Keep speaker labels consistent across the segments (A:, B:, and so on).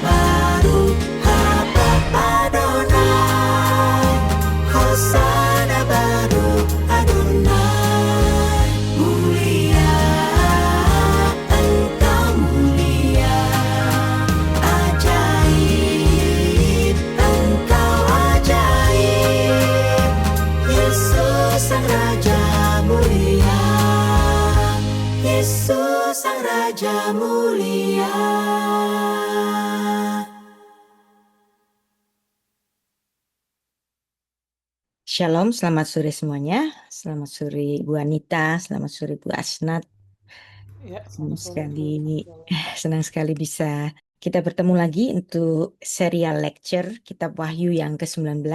A: Baruch haba Adonai, Hosana Baruch Adonai. Mulia, Engkau mulia, ajaib, Engkau ajaib. Yesus Sang Raja mulia, Yesus Sang Raja mulia.
B: Shalom, selamat sore semuanya. Selamat sore Bu Anita, selamat sore Bu Asnat.
C: Ya,
B: Senang
C: selamat sore Bu.
B: sekali, senang sekali bisa kita bertemu lagi untuk serial lecture Kitab Wahyu yang ke-19.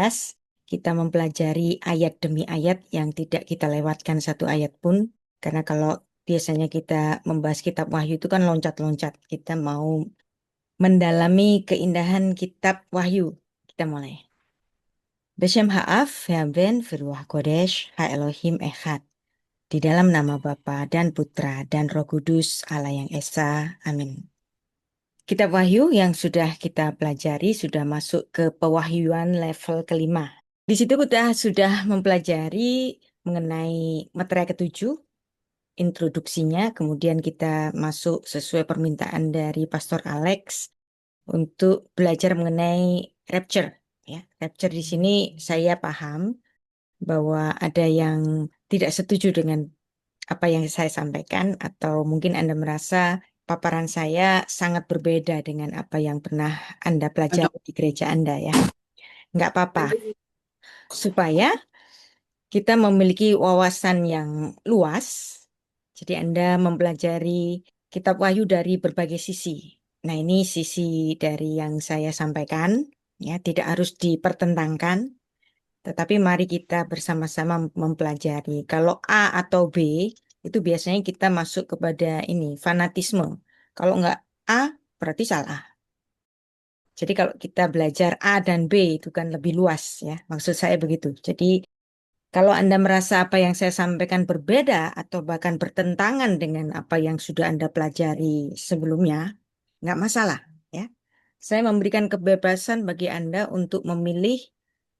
B: Kita mempelajari ayat demi ayat yang tidak kita lewatkan satu ayat pun. Karena kalau biasanya kita membahas Kitab Wahyu itu kan loncat-loncat. Kita mau mendalami keindahan Kitab Wahyu. Kita mulai. Beshem Ha'af, Ha'ben, Firwah Kodesh, Ha-Elohim Echad. Di dalam nama Bapa dan Putra dan Roh Kudus Allah yang Esa. Amin. Kitab Wahyu yang sudah kita pelajari sudah masuk ke pewahyuan level kelima. Di situ kita sudah mempelajari mengenai materai ketujuh, introduksinya, kemudian kita masuk sesuai permintaan dari Pastor Alex untuk belajar mengenai rapture. Ya, rapture di sini saya paham bahwa ada yang tidak setuju dengan apa yang saya sampaikan atau mungkin Anda merasa paparan saya sangat berbeda dengan apa yang pernah Anda pelajari di gereja Anda ya. Nggak apa-apa. Supaya kita memiliki wawasan yang luas, jadi Anda mempelajari Kitab Wahyu dari berbagai sisi. Nah, ini sisi dari yang saya sampaikan, ya, tidak harus dipertentangkan. Tetapi mari kita bersama-sama mempelajari. Kalau A atau B, itu biasanya kita masuk kepada ini, fanatisme. Kalau enggak A, berarti salah. Jadi kalau kita belajar A dan B, itu kan lebih luas ya. Maksud saya begitu. Jadi kalau Anda merasa apa yang saya sampaikan berbeda atau bahkan bertentangan dengan apa yang sudah Anda pelajari sebelumnya, enggak masalah ya. Saya memberikan kebebasan bagi Anda untuk memilih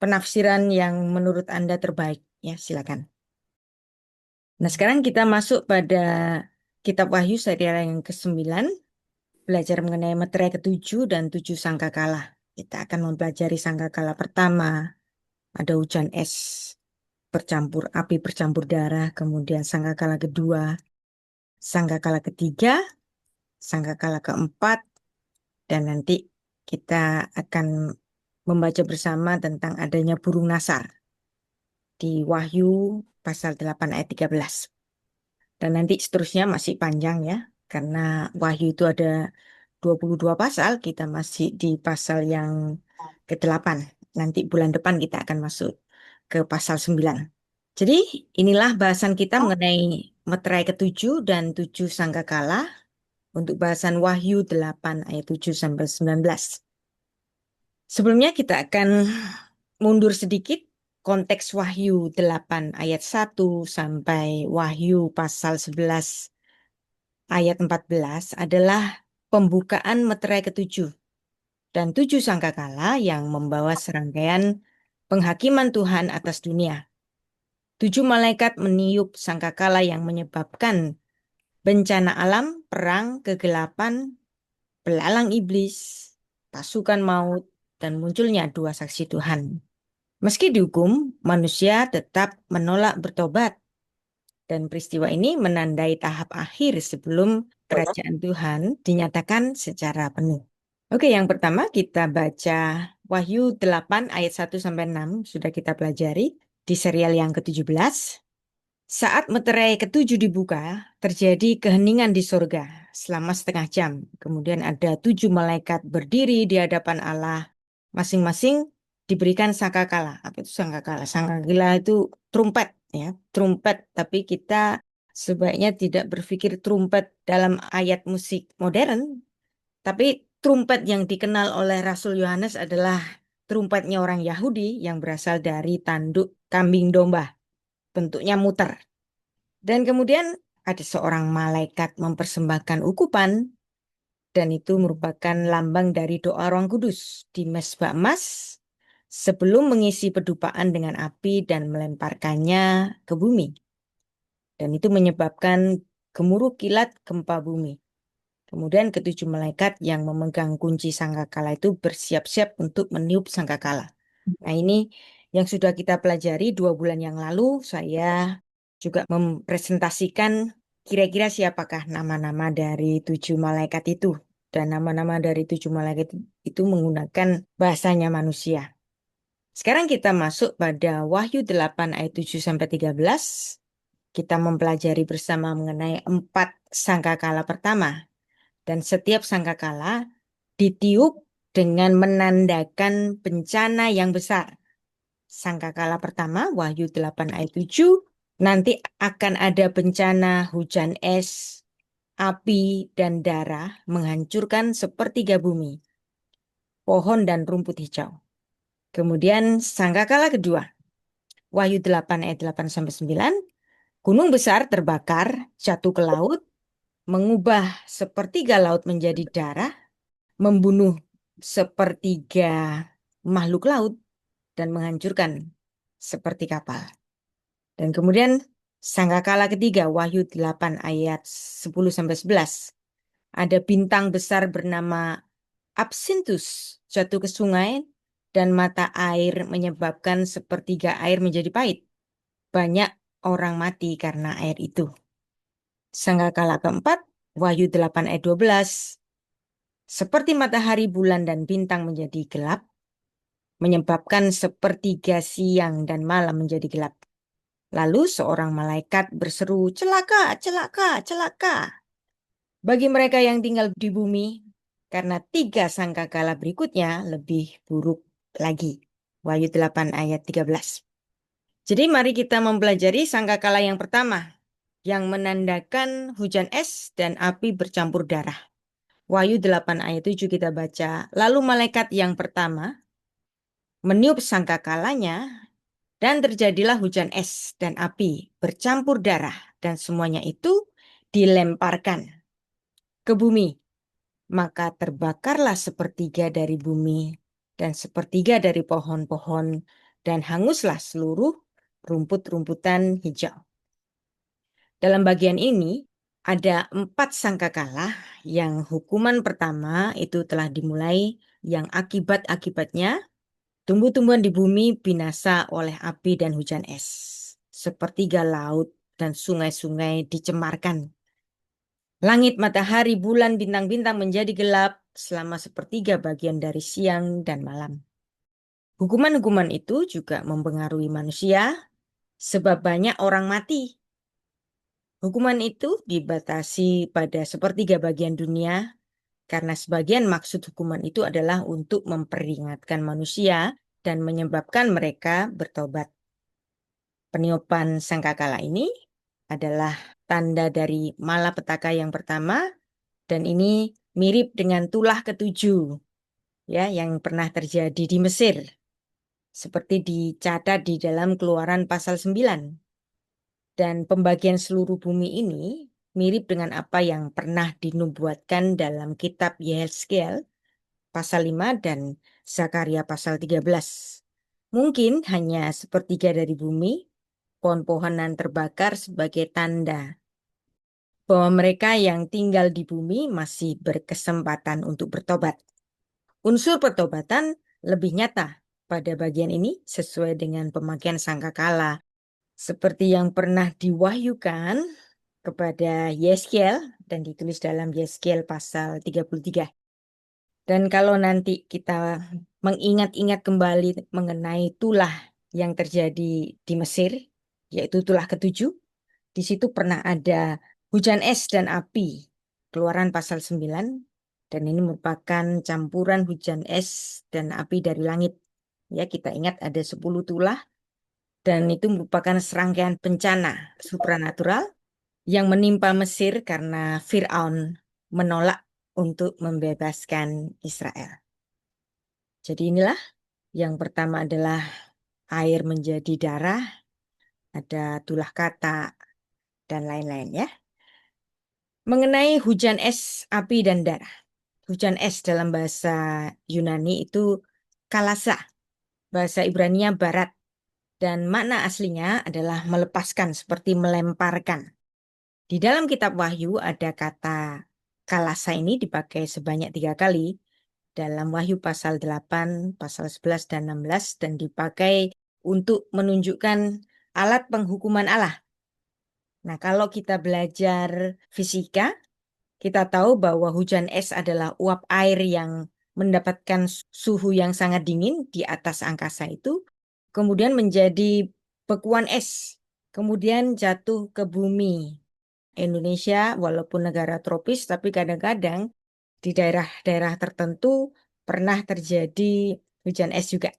B: penafsiran yang menurut Anda terbaik. Ya, silakan. Nah, sekarang kita masuk pada Kitab Wahyu serial yang ke-9, belajar mengenai materai ke-7 dan 7 sangkakala. Kita akan mempelajari sangkakala pertama, ada hujan es bercampur api bercampur darah, kemudian sangkakala kedua, sangkakala ketiga, sangkakala keempat, dan nanti kita akan membaca bersama tentang adanya burung nasar di Wahyu pasal 8 ayat 13. Dan nanti seterusnya masih panjang ya, karena Wahyu itu ada 22 pasal, kita masih di pasal yang ke-8. Nanti bulan depan kita akan masuk ke pasal 9. Jadi inilah bahasan kita mengenai materai ke-7 dan 7 sangkakala untuk bahasan Wahyu 8 ayat 7 sampai 19. Sebelumnya kita akan mundur sedikit. Konteks Wahyu 8 ayat 1 sampai Wahyu pasal 11 ayat 14 adalah pembukaan materai ke-7 dan 7 sangkakala yang membawa serangkaian penghakiman Tuhan atas dunia. 7 malaikat meniup sangkakala yang menyebabkan bencana alam, perang, kegelapan, belalang iblis, pasukan maut, dan munculnya 2 saksi Tuhan. Meski dihukum, manusia tetap menolak bertobat. Dan peristiwa ini menandai tahap akhir sebelum kerajaan Tuhan dinyatakan secara penuh. Oke, yang pertama kita baca Wahyu 8 ayat 1 sampai 6 sudah kita pelajari di serial yang ke-17. Saat materai ke-7 dibuka, terjadi keheningan di surga selama setengah jam. Kemudian ada 7 malaikat berdiri di hadapan Allah, masing-masing diberikan sangkakala. Apa itu sangkakala? Sangkakala itu trompet ya, trompet. Tapi kita sebaiknya tidak berpikir trompet dalam ayat musik modern, tapi trompet yang dikenal oleh Rasul Yohanes adalah trompetnya orang Yahudi yang berasal dari tanduk kambing domba. Bentuknya muter. Dan kemudian ada seorang malaikat mempersembahkan ukupan dan itu merupakan lambang dari doa Roh Kudus di Mezbah emas sebelum mengisi pedupaan dengan api dan melemparkannya ke bumi. Dan itu menyebabkan gemuruh kilat gempa bumi. Kemudian ketujuh malaikat yang memegang kunci sangkakala itu bersiap-siap untuk meniup sangkakala. Nah, ini yang sudah kita pelajari 2 bulan yang lalu. Saya juga mempresentasikan kira-kira siapakah nama-nama dari 7 malaikat itu. Dan nama-nama dari 7 malaikat itu menggunakan bahasanya manusia. Sekarang kita masuk pada Wahyu 8 ayat 7 sampai 13. Kita mempelajari bersama mengenai 4 sangkakala pertama. Dan setiap sangkakala ditiup dengan menandakan bencana yang besar. Sangkakala pertama, Wahyu 8 ayat 7, nanti akan ada bencana hujan es, api, dan darah menghancurkan sepertiga bumi, pohon dan rumput hijau. Kemudian sangkakala kedua, Wahyu 8 ayat 8 sampai 9, gunung besar terbakar, jatuh ke laut, mengubah sepertiga laut menjadi darah, membunuh sepertiga makhluk laut, dan menghancurkan seperti kapal. Dan kemudian sangkakala ketiga, Wahyu 8 ayat 10 sampai 11. Ada bintang besar bernama Absinthus jatuh ke sungai dan mata air menyebabkan sepertiga air menjadi pahit. Banyak orang mati karena air itu. Sangkakala keempat, Wahyu 8 ayat 12. Seperti matahari, bulan, dan bintang menjadi gelap, menyebabkan sepertiga siang dan malam menjadi gelap. Lalu seorang malaikat berseru, "Celaka, celaka, celaka bagi mereka yang tinggal di bumi, karena 3 sangkakala berikutnya lebih buruk lagi." Wahyu 8 ayat 13. Jadi mari kita mempelajari sangkakala yang pertama, yang menandakan hujan es dan api bercampur darah. Wahyu 8 ayat 7 kita baca, lalu malaikat yang pertama meniup sangkakalanya, dan terjadilah hujan es dan api bercampur darah, dan semuanya itu dilemparkan ke bumi. Maka terbakarlah sepertiga dari bumi dan sepertiga dari pohon-pohon, dan hanguslah seluruh rumput-rumputan hijau. Dalam bagian ini ada 4 sangkakala yang hukuman pertama itu telah dimulai, yang akibat-akibatnya tumbuh-tumbuhan di bumi binasa oleh api dan hujan es. Sepertiga laut dan sungai-sungai dicemarkan. Langit, matahari, bulan, bintang-bintang menjadi gelap selama sepertiga bagian dari siang dan malam. Hukuman-hukuman itu juga mempengaruhi manusia sebab banyak orang mati. Hukuman itu dibatasi pada sepertiga bagian dunia karena sebagian maksud hukuman itu adalah untuk memperingatkan manusia dan menyebabkan mereka bertobat. Peniupan sangkakala ini adalah tanda dari malapetaka yang pertama, dan ini mirip dengan tulah ketujuh ya yang pernah terjadi di Mesir, seperti dicatat di dalam Keluaran pasal 9. Dan pembagian seluruh bumi ini mirip dengan apa yang pernah dinubuatkan dalam kitab Yehezkiel pasal 5 dan Zakaria pasal 13. Mungkin hanya sepertiga dari bumi, pohon-pohonan terbakar sebagai tanda bahwa mereka yang tinggal di bumi masih berkesempatan untuk bertobat. Unsur pertobatan lebih nyata pada bagian ini sesuai dengan pemakaian sangkakala, seperti yang pernah diwahyukan kepada Yeskel dan ditulis dalam Yeskel pasal 33. Dan kalau nanti kita mengingat-ingat kembali mengenai tulah yang terjadi di Mesir, yaitu tulah ketujuh, di situ pernah ada hujan es dan api, Keluaran pasal 9, dan ini merupakan campuran hujan es dan api dari langit. Ya, kita ingat ada 10 tulah, dan itu merupakan serangkaian bencana supranatural yang menimpa Mesir karena Fir'aun menolak untuk membebaskan Israel. Jadi inilah yang pertama adalah air menjadi darah, ada tulah kata, dan lain-lain ya. Mengenai hujan es, api, dan darah. Hujan es dalam bahasa Yunani itu kalasa, bahasa Ibrania barat. Dan makna aslinya adalah melepaskan, seperti melemparkan. Di dalam kitab Wahyu ada kata kalasa ini dipakai sebanyak 3 kali. Dalam Wahyu pasal 8, pasal 11 dan 16, dan dipakai untuk menunjukkan alat penghukuman Allah. Nah, kalau kita belajar fisika, kita tahu bahwa hujan es adalah uap air yang mendapatkan suhu yang sangat dingin di atas angkasa itu, kemudian menjadi bekuan es, kemudian jatuh ke bumi. Indonesia walaupun negara tropis, tapi kadang-kadang di daerah-daerah tertentu pernah terjadi hujan es juga.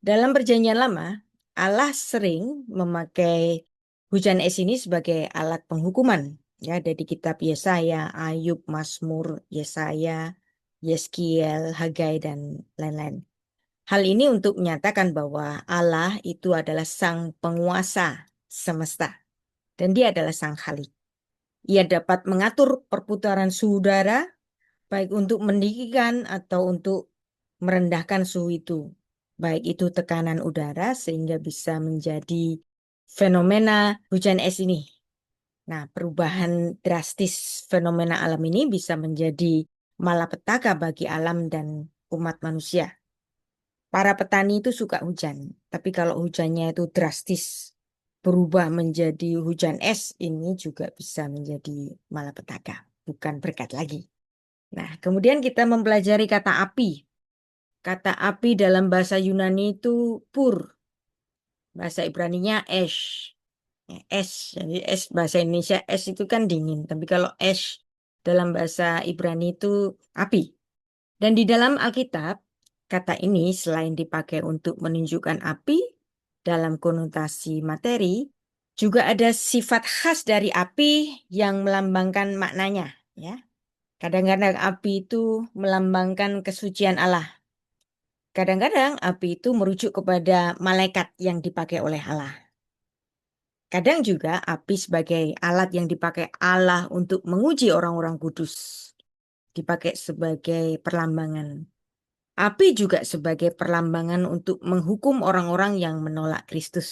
B: Dalam Perjanjian Lama, Allah sering memakai hujan es ini sebagai alat penghukuman. Ya, dari kitab Yesaya, Ayub, Mazmur, Yesaya, Yeskiel, Hagai, dan lain-lain. Hal ini untuk menyatakan bahwa Allah itu adalah sang penguasa semesta. Dan dia adalah sang Khalik. Ia dapat mengatur perputaran suhu udara, baik untuk mendidihkan atau untuk merendahkan suhu itu. Baik itu tekanan udara sehingga bisa menjadi fenomena hujan es ini. Nah, perubahan drastis fenomena alam ini bisa menjadi malapetaka bagi alam dan umat manusia. Para petani itu suka hujan, tapi kalau hujannya itu drastis berubah menjadi hujan es, ini juga bisa menjadi malapetaka, bukan berkat lagi. Nah, kemudian kita mempelajari kata api. Kata api dalam bahasa Yunani itu pur, bahasa Ibraninya esh. Es, jadi es bahasa Indonesia es itu kan dingin, tapi kalau es dalam bahasa Ibrani itu api. Dan di dalam Alkitab, kata ini selain dipakai untuk menunjukkan api dalam konotasi materi, juga ada sifat khas dari api yang melambangkan maknanya. Ya, kadang-kadang api itu melambangkan kesucian Allah. Kadang-kadang api itu merujuk kepada malaikat yang dipakai oleh Allah. Kadang juga api sebagai alat yang dipakai Allah untuk menguji orang-orang kudus. Dipakai sebagai perlambangan. Api juga sebagai perlambangan untuk menghukum orang-orang yang menolak Kristus.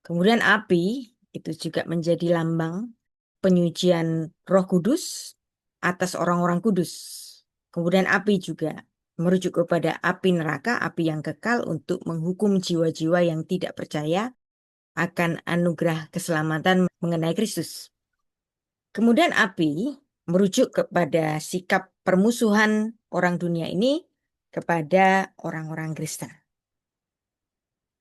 B: Kemudian api itu juga menjadi lambang penyucian Roh Kudus atas orang-orang kudus. Kemudian api juga merujuk kepada api neraka, api yang kekal untuk menghukum jiwa-jiwa yang tidak percaya akan anugerah keselamatan mengenai Kristus. Kemudian api merujuk kepada sikap permusuhan orang dunia ini kepada orang-orang Kristen.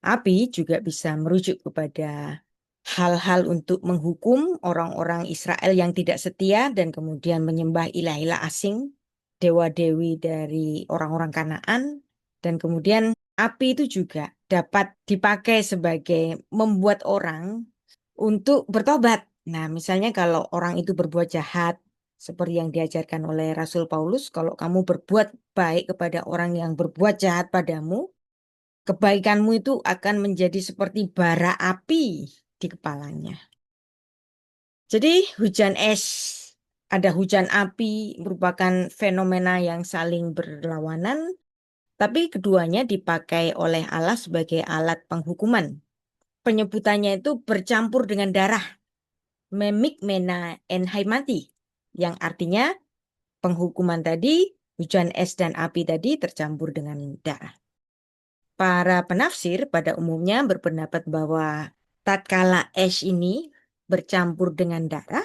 B: Api juga bisa merujuk kepada hal-hal untuk menghukum orang-orang Israel yang tidak setia dan kemudian menyembah ilah-ilah asing, dewa-dewi dari orang-orang Kanaan, dan kemudian api itu juga dapat dipakai sebagai membuat orang untuk bertobat. Nah, misalnya kalau orang itu berbuat jahat, seperti yang diajarkan oleh Rasul Paulus, kalau kamu berbuat baik kepada orang yang berbuat jahat padamu, kebaikanmu itu akan menjadi seperti bara api di kepalanya. Jadi hujan es, ada hujan api merupakan fenomena yang saling berlawanan, tapi keduanya dipakai oleh Allah sebagai alat penghukuman. Penyebutannya itu bercampur dengan darah, memik mena enhaimati, yang artinya penghukuman tadi, hujan es dan api tadi tercampur dengan darah. Para penafsir pada umumnya berpendapat bahwa tatkala es ini bercampur dengan darah,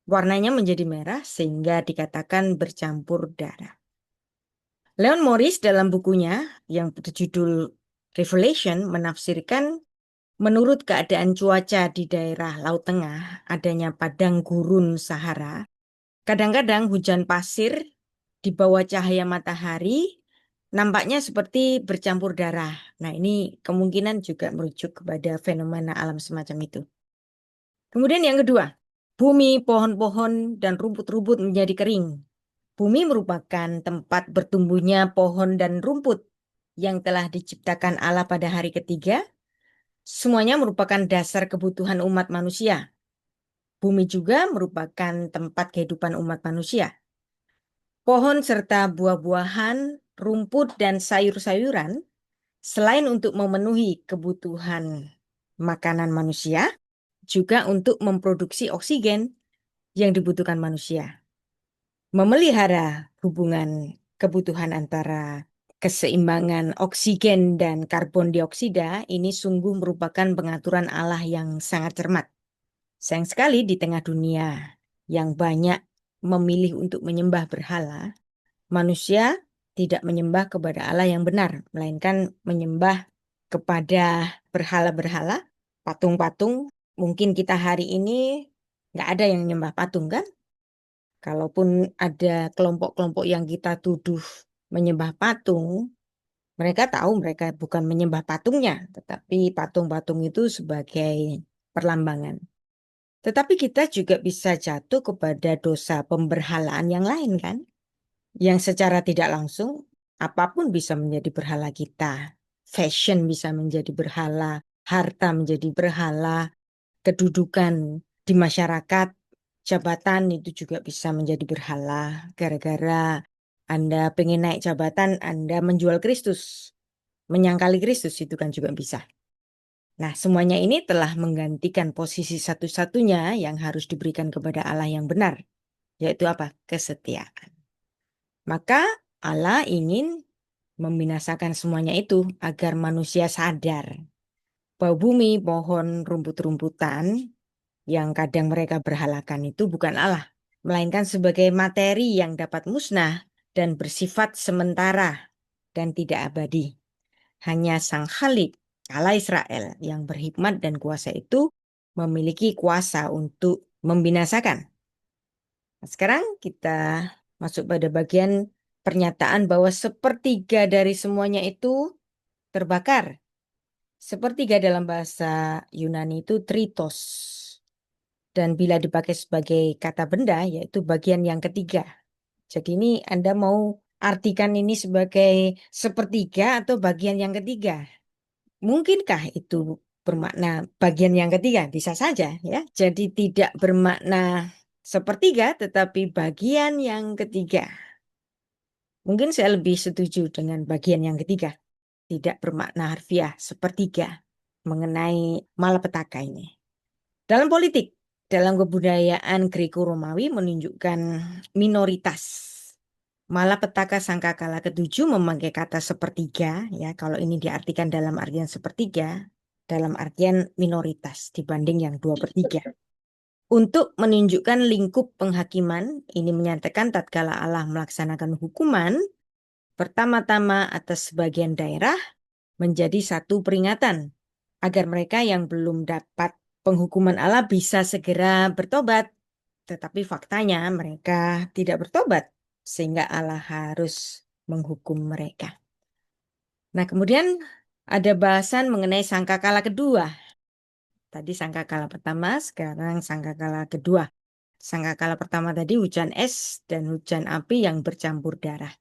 B: warnanya menjadi merah sehingga dikatakan bercampur darah. Leon Morris dalam bukunya yang berjudul Revelation menafsirkan menurut keadaan cuaca di daerah Laut Tengah, adanya padang gurun Sahara, kadang-kadang hujan pasir di bawah cahaya matahari nampaknya seperti bercampur darah. Nah, ini kemungkinan juga merujuk kepada fenomena alam semacam itu. Kemudian yang kedua, bumi, pohon-pohon, dan rumput-rumput menjadi kering. Bumi merupakan tempat bertumbuhnya pohon dan rumput yang telah diciptakan Allah pada hari ketiga. Semuanya merupakan dasar kebutuhan umat manusia. Bumi juga merupakan tempat kehidupan umat manusia. pohon serta buah-buahan, rumput dan sayur-sayuran, selain untuk memenuhi kebutuhan makanan manusia, juga untuk memproduksi oksigen yang dibutuhkan manusia. Memelihara hubungan kebutuhan antara keseimbangan oksigen dan karbon dioksida ini sungguh merupakan pengaturan Allah yang sangat cermat. Sayang sekali di tengah dunia yang banyak memilih untuk menyembah berhala, manusia tidak menyembah kepada Allah yang benar, melainkan menyembah kepada berhala-berhala, patung-patung. Mungkin kita hari ini nggak ada yang menyembah patung kan? Kalaupun ada kelompok-kelompok yang kita tuduh menyembah patung, mereka tahu mereka bukan menyembah patungnya, tetapi patung-patung itu sebagai perlambangan. Tetapi kita juga bisa jatuh kepada dosa pemberhalaan yang lain kan? Yang secara tidak langsung, apapun bisa menjadi berhala kita. Fashion bisa menjadi berhala, harta menjadi berhala, kedudukan di masyarakat, jabatan itu juga bisa menjadi berhala. Gara-gara Anda pengen naik jabatan, Anda menjual Kristus, menyangkali Kristus itu kan juga bisa. Nah, semuanya ini telah menggantikan posisi satu-satunya yang harus diberikan kepada Allah yang benar, yaitu apa? Kesetiaan. Maka Allah ingin membinasakan semuanya itu agar manusia sadar bahwa bumi, pohon, rumput-rumputan yang kadang mereka berhalakan itu bukan Allah, melainkan sebagai materi yang dapat musnah dan bersifat sementara dan tidak abadi. Hanya Sang Khalik, Allah Israel yang berhikmat dan kuasa itu memiliki kuasa untuk membinasakan. Nah, sekarang kita masuk pada bagian pernyataan bahwa sepertiga dari semuanya itu terbakar. Sepertiga dalam bahasa Yunani itu tritos. Dan bila dipakai sebagai kata benda, yaitu bagian yang ketiga. Jadi ini Anda mau artikan ini sebagai sepertiga atau bagian yang ketiga? Mungkinkah itu bermakna bagian yang ketiga? Bisa saja ya. Jadi tidak bermakna sepertiga tetapi bagian yang ketiga. Mungkin saya lebih setuju dengan bagian yang ketiga. Tidak bermakna harfiah sepertiga mengenai malapetaka ini. Dalam politik, dalam kebudayaan Greko-Romawi menunjukkan minoritas. Malapetaka sangkakala ketujuh memakai kata sepertiga, ya kalau ini diartikan dalam artian sepertiga, dalam artian minoritas dibanding yang 2/3. Untuk menunjukkan lingkup penghakiman, ini menyatakan tatkala Allah melaksanakan hukuman, pertama-tama atas sebagian daerah menjadi satu peringatan, agar mereka yang belum dapat penghukuman Allah bisa segera bertobat. Tetapi faktanya mereka tidak bertobat, sehingga Allah harus menghukum mereka. Nah, kemudian ada bahasan mengenai sangkakala kedua. Tadi sangkakala pertama, sekarang sangkakala kedua. Sangkakala pertama tadi hujan es dan hujan api yang bercampur darah.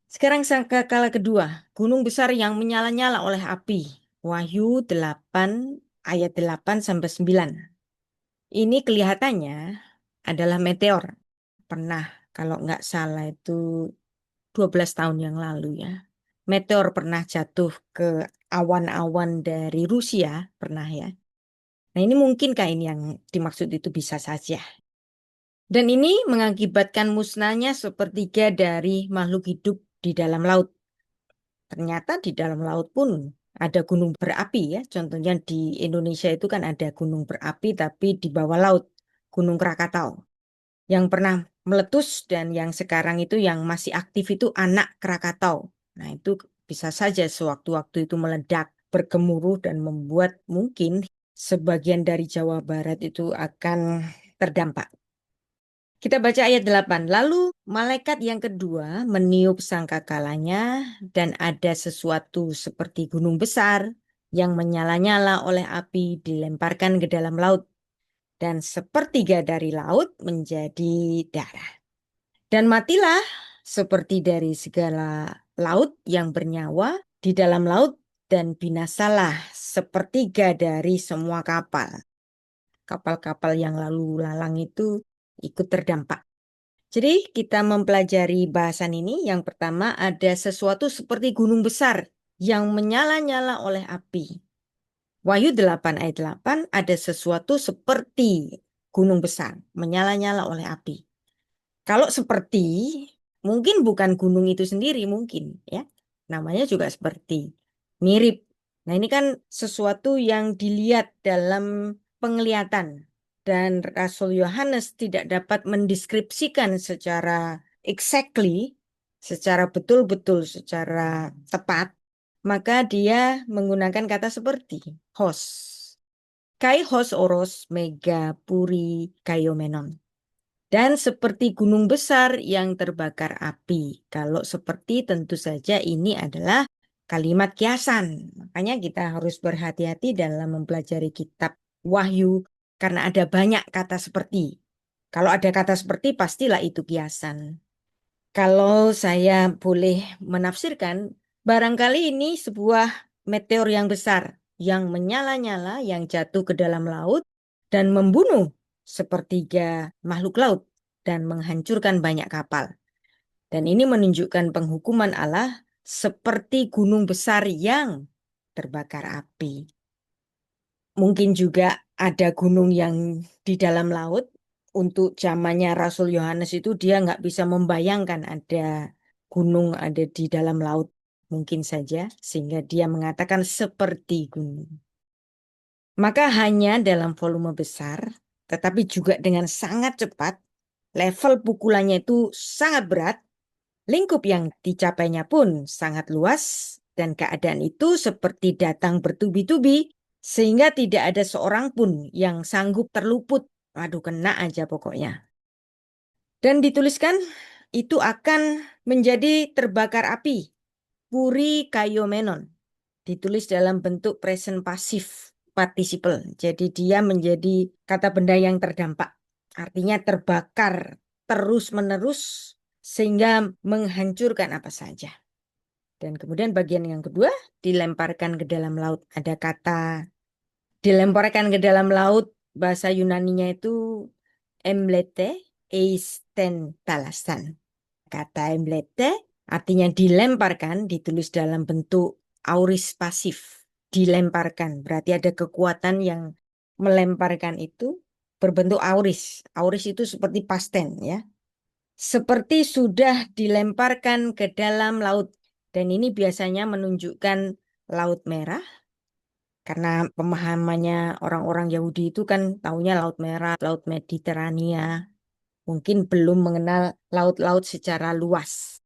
B: Sekarang sangkakala kedua, gunung besar yang menyala-nyala oleh api. Wahyu 8 ayat 8 sampai 9. Ini kelihatannya adalah meteor. Pernah kalau nggak salah itu 12 tahun yang lalu ya. Meteor pernah jatuh ke awan-awan dari Rusia, pernah ya. Nah, ini mungkinkah ini yang dimaksud itu? Bisa saja. Dan ini mengakibatkan musnahnya sepertiga dari makhluk hidup di dalam laut. Ternyata di dalam laut pun ada gunung berapi ya. Contohnya di Indonesia itu kan ada gunung berapi tapi di bawah laut, Gunung Krakatau. Yang pernah meletus dan yang sekarang itu yang masih aktif itu anak Krakatau. Nah, itu bisa saja sewaktu-waktu itu meledak, bergemuruh dan membuat mungkin sebagian dari Jawa Barat itu akan terdampak. Kita baca ayat 8. Lalu malaikat yang kedua meniup sangkakalanya dan ada sesuatu seperti gunung besar yang menyala-nyala oleh api dilemparkan ke dalam laut. Dan sepertiga dari laut menjadi darah. Dan matilah seperti dari segala laut yang bernyawa di dalam laut dan binasalah sepertiga dari semua kapal. Kapal-kapal yang lalu lalang itu ikut terdampak. Jadi kita mempelajari bahasan ini. Yang pertama ada sesuatu seperti gunung besar yang menyala-nyala oleh api. Wahyu 8 ayat 8 ada sesuatu seperti gunung besar menyala-nyala oleh api. Kalau seperti, mungkin bukan gunung itu sendiri mungkin ya. Namanya juga seperti, mirip. Nah, ini kan sesuatu yang dilihat dalam penglihatan dan Rasul Yohanes tidak dapat mendeskripsikan secara exactly, secara betul-betul, secara tepat, maka dia menggunakan kata seperti hos. Kai hos oros mega puri kayomenon. Dan seperti gunung besar yang terbakar api. Kalau seperti tentu saja ini adalah kalimat kiasan. Makanya kita harus berhati-hati dalam mempelajari kitab Wahyu karena ada banyak kata seperti. Kalau ada kata seperti pastilah itu kiasan. Kalau saya boleh menafsirkan, barangkali ini sebuah meteor yang besar yang menyala-nyala yang jatuh ke dalam laut dan membunuh sepertiga makhluk laut dan menghancurkan banyak kapal. Dan ini menunjukkan penghukuman Allah seperti gunung besar yang terbakar api. Mungkin juga ada gunung yang di dalam laut. Untuk zamannya Rasul Yohanes itu dia nggak bisa membayangkan ada gunung ada di dalam laut. Mungkin saja sehingga dia mengatakan seperti gunung. Maka hanya dalam volume besar, tetapi juga dengan sangat cepat, level pukulannya itu sangat berat, lingkup yang dicapainya pun sangat luas, dan keadaan itu seperti datang bertubi-tubi, sehingga tidak ada seorang pun yang sanggup terluput. Waduh, kena aja pokoknya. Dan dituliskan, itu akan menjadi terbakar api, puri kayomenon. Ditulis dalam bentuk present pasif participle. Jadi dia menjadi kata benda yang terdampak. Artinya terbakar terus-menerus sehingga menghancurkan apa saja. Dan kemudian bagian yang kedua, dilemparkan ke dalam laut. Ada kata dilemparkan ke dalam laut, bahasa Yunaninya itu emblete eisten talasan. Kata emblete artinya dilemparkan, ditulis dalam bentuk auris pasif. Dilemparkan, berarti ada kekuatan yang melemparkan itu berbentuk auris. Auris itu seperti past tense ya. Seperti sudah dilemparkan ke dalam laut. Dan ini biasanya menunjukkan Laut Merah. Karena pemahamannya orang-orang Yahudi itu kan taunya Laut Merah, Laut Mediterania. Mungkin belum mengenal laut-laut secara luas.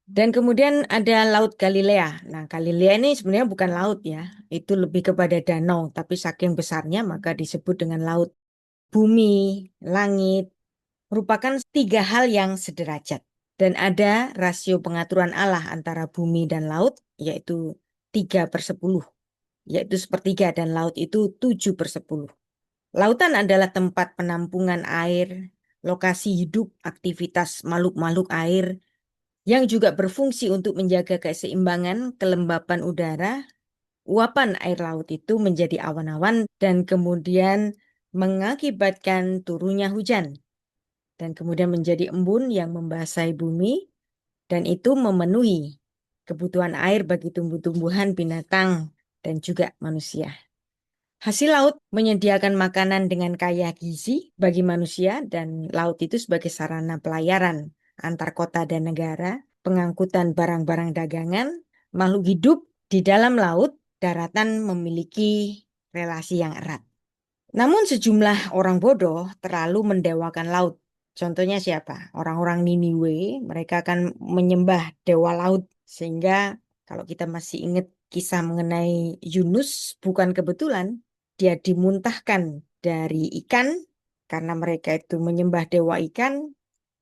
B: Dan kemudian ada Laut Galilea. Nah, Galilea ini sebenarnya bukan laut ya. Itu lebih kepada danau. Tapi saking besarnya maka disebut dengan laut. Bumi, langit, merupakan tiga hal yang sederajat. Dan ada rasio pengaturan Allah antara bumi dan laut, yaitu 3/10. Yaitu sepertiga dan laut itu 7/10. Lautan adalah tempat penampungan air, lokasi hidup, aktivitas makhluk-makhluk air, yang juga berfungsi untuk menjaga keseimbangan kelembapan udara. Uapan air laut itu menjadi awan-awan dan kemudian mengakibatkan turunnya hujan. Dan kemudian menjadi embun yang membasahi bumi dan itu memenuhi kebutuhan air bagi tumbuh-tumbuhan, binatang, dan juga manusia. Hasil laut menyediakan makanan dengan kaya gizi bagi manusia dan laut itu sebagai sarana pelayaran antar kota dan negara, pengangkutan barang-barang dagangan, makhluk hidup di dalam laut, daratan memiliki relasi yang erat. Namun sejumlah orang bodoh terlalu mendewakan laut. Contohnya siapa? Orang-orang Niniwe, mereka akan menyembah dewa laut. Sehingga kalau kita masih ingat kisah mengenai Yunus, bukan kebetulan dia dimuntahkan dari ikan karena mereka itu menyembah dewa ikan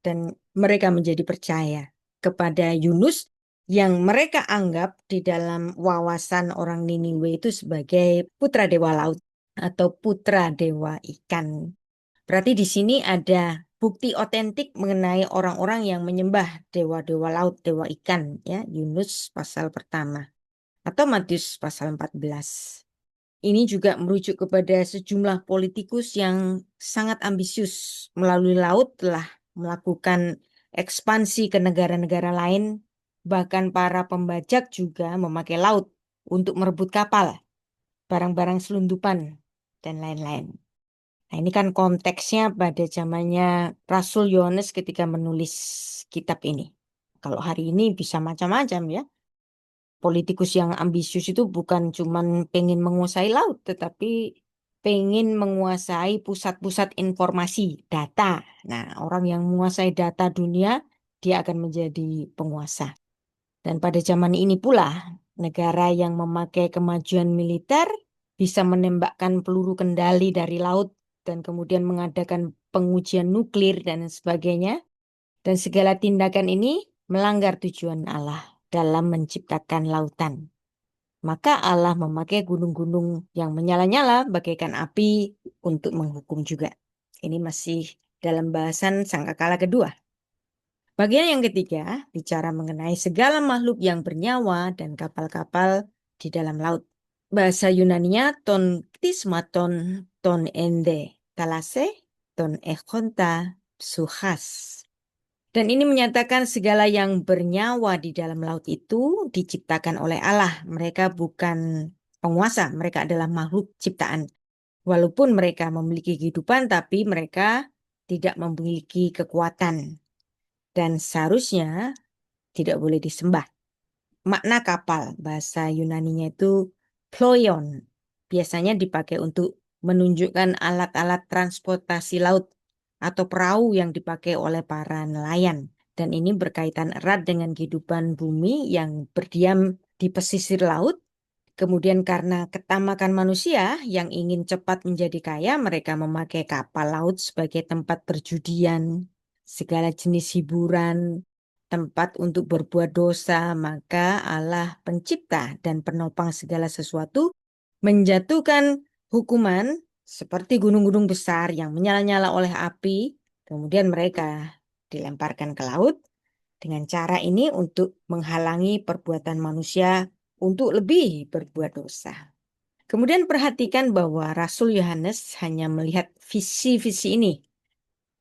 B: dan mereka menjadi percaya kepada Yunus yang mereka anggap di dalam wawasan orang Niniwe itu sebagai putra dewa laut atau putra dewa ikan. Berarti di sini ada bukti otentik mengenai orang-orang yang menyembah dewa-dewa laut, dewa ikan ya, Yunus pasal pertama atau Matius pasal 14. Ini juga merujuk kepada sejumlah politikus yang sangat ambisius melalui laut telah melakukan ekspansi ke negara-negara lain. Bahkan para pembajak juga memakai laut untuk merebut kapal, barang-barang selundupan, dan lain-lain. Nah, ini kan konteksnya pada zamannya Rasul Yohanes ketika menulis kitab ini. Kalau hari ini bisa macam-macam ya. Politikus yang ambisius itu bukan cuman pengen menguasai laut, tetapi pengen menguasai pusat-pusat informasi, data. Nah, orang yang menguasai data dunia, dia akan menjadi penguasa. Dan pada zaman ini pula, negara yang memakai kemajuan militer bisa menembakkan peluru kendali dari laut dan kemudian mengadakan pengujian nuklir dan sebagainya. Dan segala tindakan ini melanggar tujuan Allah dalam menciptakan lautan. Maka Allah memakai gunung-gunung yang menyala-nyala bagaikan api untuk menghukum juga. Ini masih dalam bahasan sangkakala kedua. Bagian yang ketiga bicara mengenai segala makhluk yang bernyawa dan kapal-kapal di dalam laut. Bahasa Yunaninya ton ktismaton, ton ende, talase, ton ekonta, suhas. Dan ini menyatakan segala yang bernyawa di dalam laut itu diciptakan oleh Allah. Mereka bukan penguasa, mereka adalah makhluk ciptaan. Walaupun mereka memiliki kehidupan, tapi mereka tidak memiliki kekuatan. Dan seharusnya tidak boleh disembah. Makna kapal, bahasa Yunaninya itu ploion. Biasanya dipakai untuk menunjukkan alat-alat transportasi laut atau perahu yang dipakai oleh para nelayan. Dan ini berkaitan erat dengan kehidupan bumi yang berdiam di pesisir laut. Kemudian karena ketamakan manusia yang ingin cepat menjadi kaya, mereka memakai kapal laut sebagai tempat perjudian, segala jenis hiburan, tempat untuk berbuat dosa. Maka Allah pencipta dan penopang segala sesuatu menjatuhkan hukuman seperti gunung-gunung besar yang menyala-nyala oleh api, kemudian mereka dilemparkan ke laut. Dengan cara ini untuk menghalangi perbuatan manusia untuk lebih berbuat dosa. Kemudian perhatikan bahwa Rasul Yohanes hanya melihat visi-visi ini.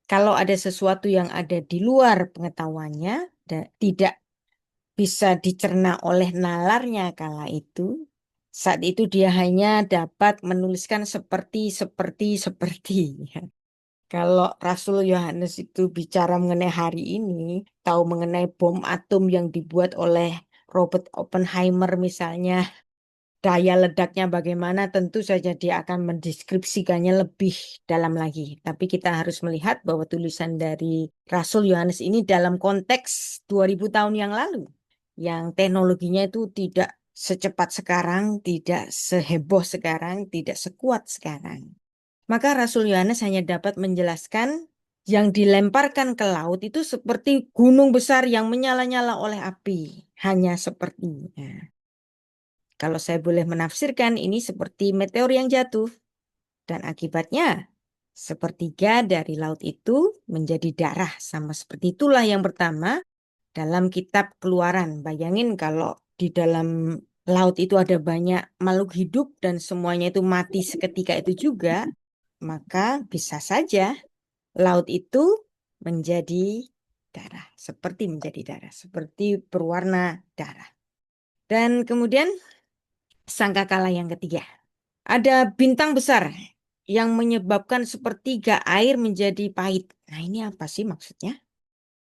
B: Kalau ada sesuatu yang ada di luar pengetahuannya, tidak bisa dicerna oleh nalarnya kala itu, saat itu dia hanya dapat menuliskan seperti. Kalau Rasul Yohanes itu bicara mengenai hari ini, tahu mengenai bom atom yang dibuat oleh Robert Oppenheimer misalnya, daya ledaknya bagaimana, tentu saja dia akan mendeskripsikannya lebih dalam lagi. Tapi kita harus melihat bahwa tulisan dari Rasul Yohanes ini dalam konteks 2000 tahun yang lalu, yang teknologinya itu tidak secepat sekarang, tidak seheboh sekarang, tidak sekuat sekarang. Maka Rasul Yohanes hanya dapat menjelaskan yang dilemparkan ke laut itu seperti gunung besar yang menyala-nyala oleh api. Hanya sepertinya. Kalau saya boleh menafsirkan, ini seperti meteor yang jatuh. Dan akibatnya, sepertiga dari laut itu menjadi darah. Sama seperti itulah yang pertama dalam kitab Keluaran. Bayangin kalau di dalam laut itu ada banyak makhluk hidup dan semuanya itu mati seketika itu juga, maka bisa saja laut itu menjadi darah, seperti berwarna darah. Dan kemudian sangkakala yang ketiga, ada bintang besar yang menyebabkan sepertiga air menjadi pahit. Nah, ini apa sih maksudnya?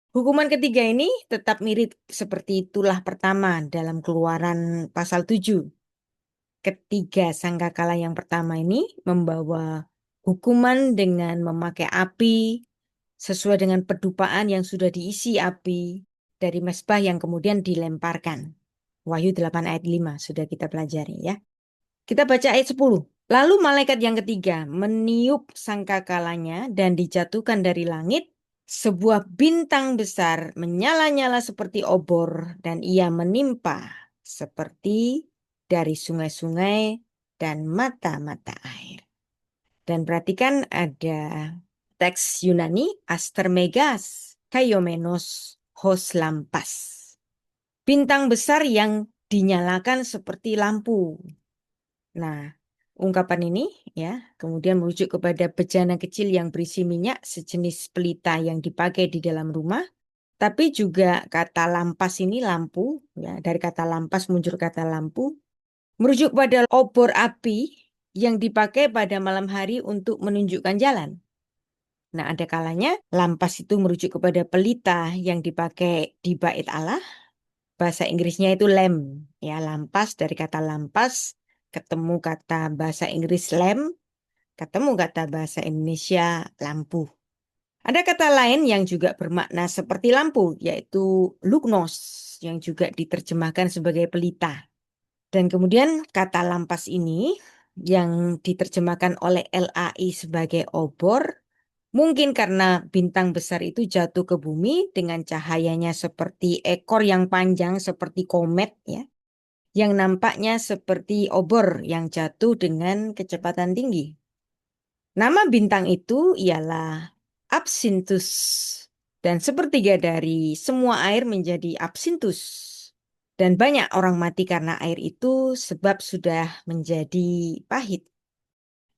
B: Hukuman ketiga ini tetap mirip seperti itulah pertama dalam Keluaran pasal 7. Ketiga sangkakala yang pertama ini membawa hukuman dengan memakai api sesuai dengan pedupaan yang sudah diisi api dari mezbah yang kemudian dilemparkan. Wahyu 8 ayat 5 sudah kita pelajari ya. Kita baca ayat 10. Lalu malaikat yang ketiga meniup sangkakalanya dan dijatuhkan dari langit sebuah bintang besar menyala-nyala seperti obor dan ia menimpa seperti dari sungai-sungai dan mata-mata air. Dan perhatikan ada teks Yunani astermegas kaiomenos hos lampas. Bintang besar yang dinyalakan seperti lampu. Nah, ungkapan ini ya. Kemudian merujuk kepada bejana kecil yang berisi minyak sejenis pelita yang dipakai di dalam rumah. Tapi juga kata lampas ini lampu ya, dari kata lampas muncul kata lampu, merujuk pada obor api yang dipakai pada malam hari untuk menunjukkan jalan. Nah, ada kalanya lampas itu merujuk kepada pelita yang dipakai di bait Allah. Bahasa Inggrisnya itu lamp, ya lampas dari kata lampas, ketemu kata bahasa Inggris lamp, ketemu kata bahasa Indonesia lampu. Ada kata lain yang juga bermakna seperti lampu, yaitu lugnos, yang juga diterjemahkan sebagai pelita. Dan kemudian kata lampas ini yang diterjemahkan oleh LAI sebagai obor, mungkin karena bintang besar itu jatuh ke bumi dengan cahayanya seperti ekor yang panjang seperti komet ya, yang nampaknya seperti obor yang jatuh dengan kecepatan tinggi. Nama bintang itu ialah Absinthus, dan sepertiga dari semua air menjadi absinthus. Dan banyak orang mati karena air itu sebab sudah menjadi pahit.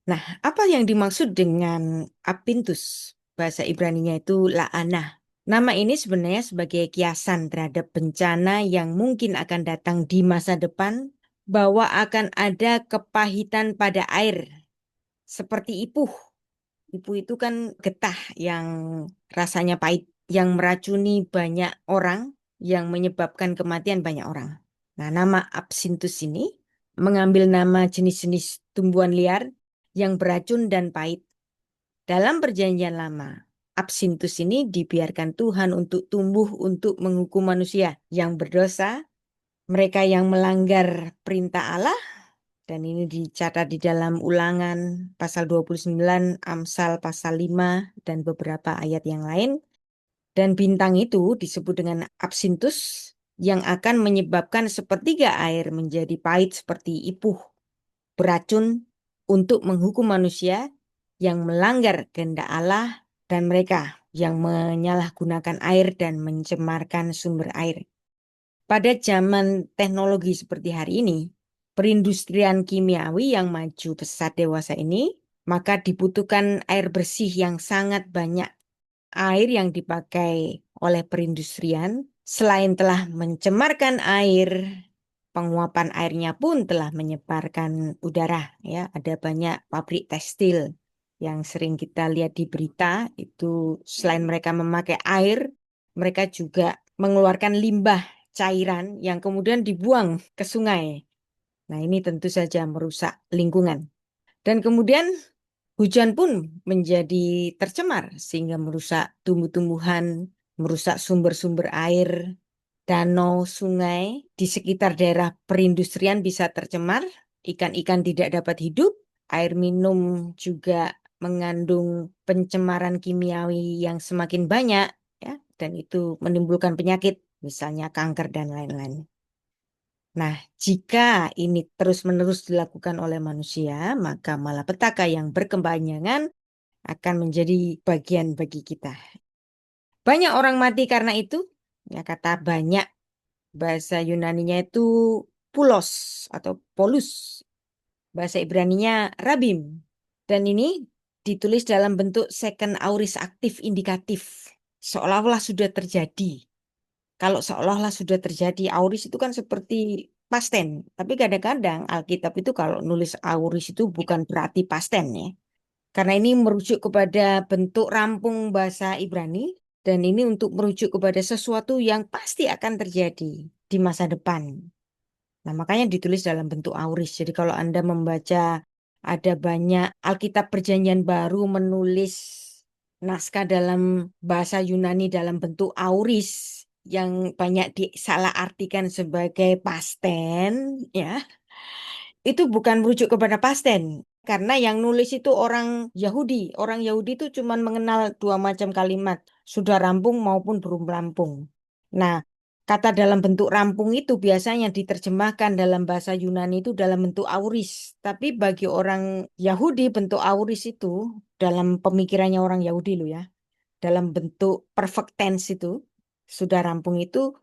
B: Nah, apa yang dimaksud dengan absinthus? Bahasa Ibraninya itu la'anah. Nama ini sebenarnya sebagai kiasan terhadap bencana yang mungkin akan datang di masa depan, bahwa akan ada kepahitan pada air, seperti ipuh. Ipuh itu kan getah yang rasanya pahit, yang meracuni banyak orang, yang menyebabkan kematian banyak orang. Nah, nama absinthus ini mengambil nama jenis-jenis tumbuhan liar yang beracun dan pahit. Dalam Perjanjian Lama, absinthus ini dibiarkan Tuhan untuk tumbuh untuk menghukum manusia yang berdosa, mereka yang melanggar perintah Allah, dan ini dicatat di dalam Ulangan pasal 29, Amsal pasal 5, dan beberapa ayat yang lain. Dan bintang itu disebut dengan absinthus yang akan menyebabkan sepertiga air menjadi pahit seperti ipuh, beracun untuk menghukum manusia yang melanggar kehendak Allah dan mereka yang menyalahgunakan air dan mencemarkan sumber air. Pada zaman teknologi seperti hari ini, perindustrian kimiawi yang maju pesat dewasa ini, maka dibutuhkan air bersih yang sangat banyak. Air yang dipakai oleh perindustrian selain telah mencemarkan air, penguapan airnya pun telah menyebarkan udara ya. Ada banyak pabrik tekstil yang sering kita lihat di berita itu, selain mereka memakai air, mereka juga mengeluarkan limbah cairan yang kemudian dibuang ke sungai. Nah, ini tentu saja merusak lingkungan. Dan kemudian hujan pun menjadi tercemar sehingga merusak tumbuh-tumbuhan, merusak sumber-sumber air, danau, sungai di sekitar daerah perindustrian bisa tercemar, ikan-ikan tidak dapat hidup, air minum juga mengandung pencemaran kimiawi yang semakin banyak ya, dan itu menimbulkan penyakit, misalnya kanker dan lain-lain. Nah, jika ini terus-menerus dilakukan oleh manusia, maka malapetaka yang berkepanjangan akan menjadi bagian bagi kita. Banyak orang mati karena itu. Ya, kata banyak, bahasa Yunaninya itu pulos atau polus. Bahasa Ibraninya rabim. Dan ini ditulis dalam bentuk second aorist aktif indikatif. Seolah-olah sudah terjadi. Kalau seolah-olah sudah terjadi, auris itu kan seperti past tense. Tapi kadang-kadang Alkitab itu kalau nulis auris itu bukan berarti past tense ya. Karena ini merujuk kepada bentuk rampung bahasa Ibrani, dan ini untuk merujuk kepada sesuatu yang pasti akan terjadi di masa depan. Nah, makanya ditulis dalam bentuk auris. Jadi kalau Anda membaca, ada banyak Alkitab Perjanjian Baru menulis naskah dalam bahasa Yunani dalam bentuk auris yang banyak disalahartikan sebagai pasten, ya. Itu bukan merujuk kepada pasten. Karena yang nulis itu orang Yahudi. Orang Yahudi itu cuma mengenal dua macam kalimat, sudah rampung maupun belum rampung. Nah, kata dalam bentuk rampung itu biasanya diterjemahkan dalam bahasa Yunani itu dalam bentuk auris. Tapi bagi orang Yahudi bentuk auris itu dalam pemikirannya orang Yahudi loh ya, dalam bentuk perfect tense itu, sudah rampung itu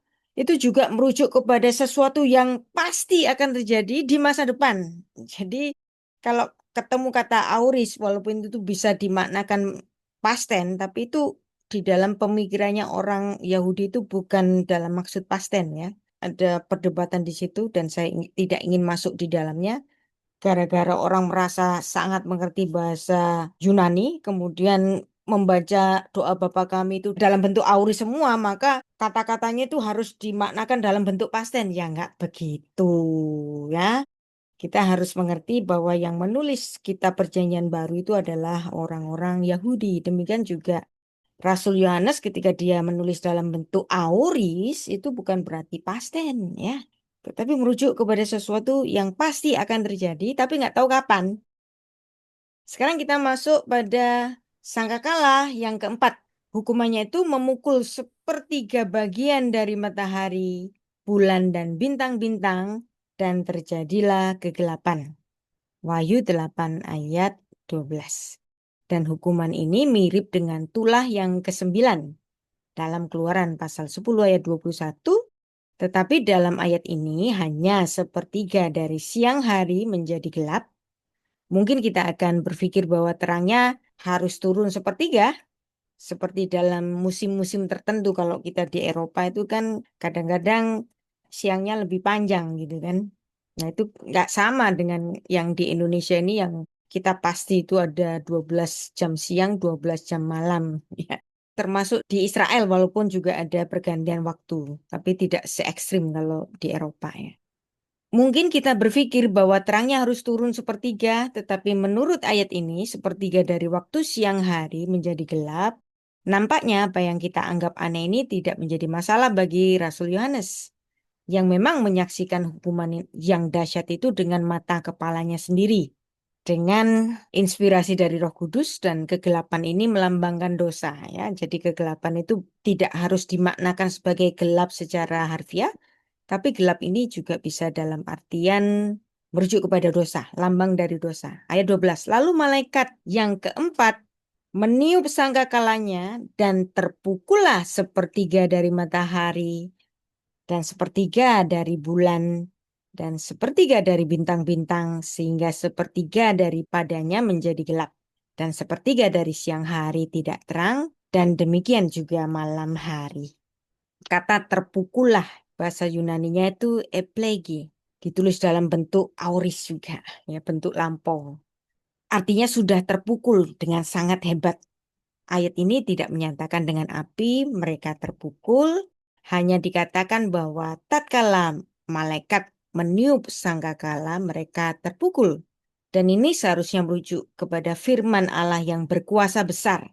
B: juga merujuk kepada sesuatu yang pasti akan terjadi di masa depan. Jadi Kalau ketemu kata auris, walaupun itu bisa dimaknakan past tense, tapi itu di dalam pemikirannya orang Yahudi itu bukan dalam maksud past tense ya. Ada perdebatan di situ dan saya tidak ingin masuk di dalamnya. Gara-gara orang merasa sangat mengerti bahasa Yunani, kemudian membaca doa Bapa kami itu dalam bentuk auris semua, maka kata-katanya itu harus dimaknakan dalam bentuk past tense. Ya nggak begitu ya. Kita harus mengerti bahwa yang menulis kitab Perjanjian Baru itu adalah orang-orang Yahudi. Demikian juga Rasul Yohanes ketika dia menulis dalam bentuk auris itu bukan berarti past tense ya. Tetapi merujuk kepada sesuatu yang pasti akan terjadi tapi nggak tahu kapan. Sekarang kita masuk pada sangkakala yang keempat. Hukumannya itu memukul sepertiga bagian dari matahari, bulan, dan bintang-bintang dan terjadilah kegelapan. Wahyu 8 ayat 12. Dan hukuman ini mirip dengan tulah yang kesembilan dalam Keluaran pasal 10 ayat 21. Tetapi dalam ayat ini hanya sepertiga dari siang hari menjadi gelap. Mungkin kita akan berpikir bahwa terangnya harus turun sepertiga. Seperti dalam musim-musim tertentu kalau kita di Eropa itu kan kadang-kadang siangnya lebih panjang gitu kan. Nah itu nggak sama dengan yang di Indonesia ini yang kita pasti itu ada 12 jam siang, 12 jam malam. Ya. Termasuk di Israel walaupun juga ada pergantian waktu. Tapi tidak se ekstrim kalau di Eropa ya. Mungkin kita berpikir bahwa terangnya harus turun sepertiga, tetapi menurut ayat ini, sepertiga dari waktu siang hari menjadi gelap. Nampaknya apa yang kita anggap aneh ini tidak menjadi masalah bagi Rasul Yohanes, yang memang menyaksikan hukuman yang dahsyat itu dengan mata kepalanya sendiri. Dengan inspirasi dari Roh Kudus dan kegelapan ini melambangkan dosa ya. Jadi kegelapan itu tidak harus dimaknakan sebagai gelap secara harfiah, tapi gelap ini juga bisa dalam artian merujuk kepada dosa, lambang dari dosa. Ayat 12. Lalu malaikat yang keempat meniup sangkakalanya dan terpukullah sepertiga dari matahari dan sepertiga dari bulan dan sepertiga dari bintang-bintang sehingga sepertiga daripadanya menjadi gelap dan sepertiga dari siang hari tidak terang dan demikian juga malam hari. Kata terpukullah bahasa Yunaninya itu eplegi, ditulis dalam bentuk auris juga, ya bentuk lampau. Artinya sudah terpukul dengan sangat hebat. Ayat ini tidak menyatakan dengan api mereka terpukul, hanya dikatakan bahwa tatkala malaikat meniup sangkakala mereka terpukul. Dan ini seharusnya merujuk kepada firman Allah yang berkuasa besar.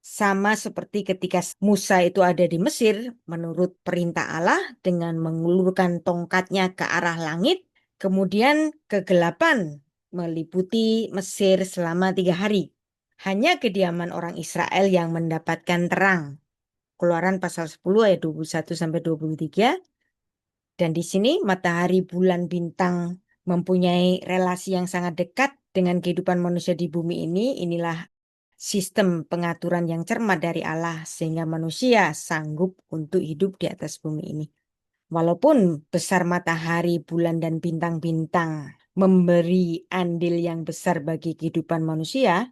B: Sama seperti ketika Musa itu ada di Mesir, menurut perintah Allah dengan mengulurkan tongkatnya ke arah langit, kemudian kegelapan meliputi Mesir selama 3 hari. Hanya kediaman orang Israel yang mendapatkan terang. Keluaran pasal 10 ayat 21-23. Dan di sini matahari, bulan, bintang mempunyai relasi yang sangat dekat dengan kehidupan manusia di bumi ini. Inilah sistem pengaturan yang cermat dari Allah sehingga manusia sanggup untuk hidup di atas bumi ini. Walaupun besar matahari, bulan, dan bintang-bintang memberi andil yang besar bagi kehidupan manusia,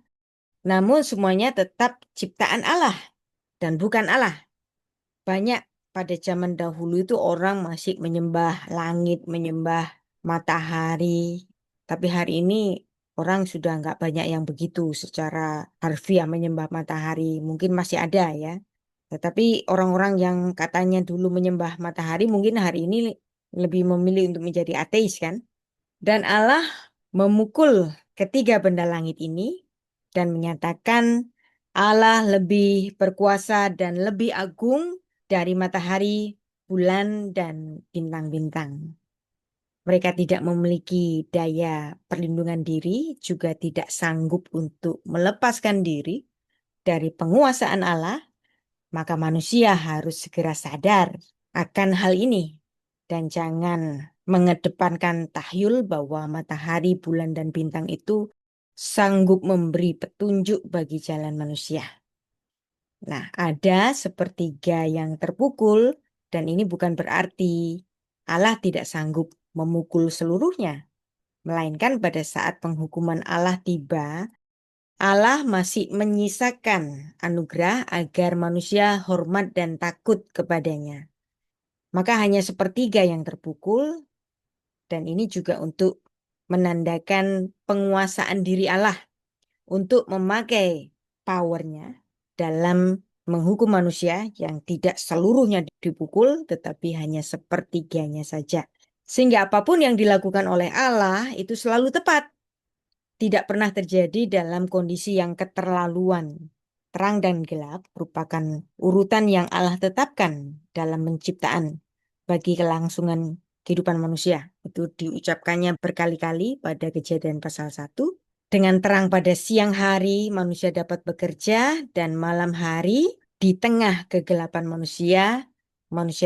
B: namun semuanya tetap ciptaan Allah dan bukan Allah. Banyak pada zaman dahulu itu orang masih menyembah langit, menyembah matahari. Tapi hari ini orang sudah nggak banyak yang begitu secara harfiah menyembah matahari. Mungkin masih ada ya. Tetapi orang-orang yang katanya dulu menyembah matahari mungkin hari ini lebih memilih untuk menjadi ateis kan. Dan Allah memukul ketiga benda langit ini dan menyatakan Allah lebih berkuasa dan lebih agung dari matahari, bulan, dan bintang-bintang. Mereka tidak memiliki daya perlindungan diri, juga tidak sanggup untuk melepaskan diri dari penguasaan Allah, maka manusia harus segera sadar akan hal ini dan jangan mengedepankan tahyul bahwa matahari, bulan, dan bintang itu sanggup memberi petunjuk bagi jalan manusia. Nah, ada sepertiga yang terpukul dan ini bukan berarti Allah tidak sanggup memukul seluruhnya. Melainkan pada saat penghukuman Allah tiba, Allah masih menyisakan anugerah agar manusia hormat dan takut kepadanya. Maka hanya sepertiga yang terpukul, dan ini juga untuk menandakan penguasaan diri Allah untuk memakai powernya dalam menghukum manusia yang tidak seluruhnya dipukul, tetapi hanya sepertiganya saja. Sehingga apapun yang dilakukan oleh Allah itu selalu tepat. Tidak pernah terjadi dalam kondisi yang keterlaluan. Terang dan gelap merupakan urutan yang Allah tetapkan dalam penciptaan bagi kelangsungan kehidupan manusia. Itu diucapkannya berkali-kali pada Kejadian pasal 1. Dengan terang pada siang hari manusia dapat bekerja, dan malam hari di tengah kegelapan manusia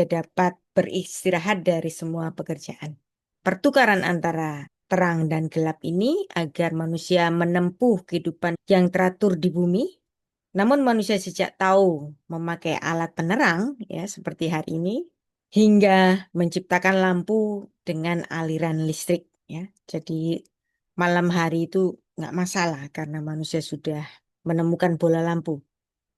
B: dapat beristirahat dari semua pekerjaan. Pertukaran antara terang dan gelap ini agar manusia menempuh kehidupan yang teratur di bumi. Namun manusia sejak tahu memakai alat penerang, ya seperti hari ini, hingga menciptakan lampu dengan aliran listrik, ya. Jadi malam hari itu nggak masalah karena manusia sudah menemukan bola lampu.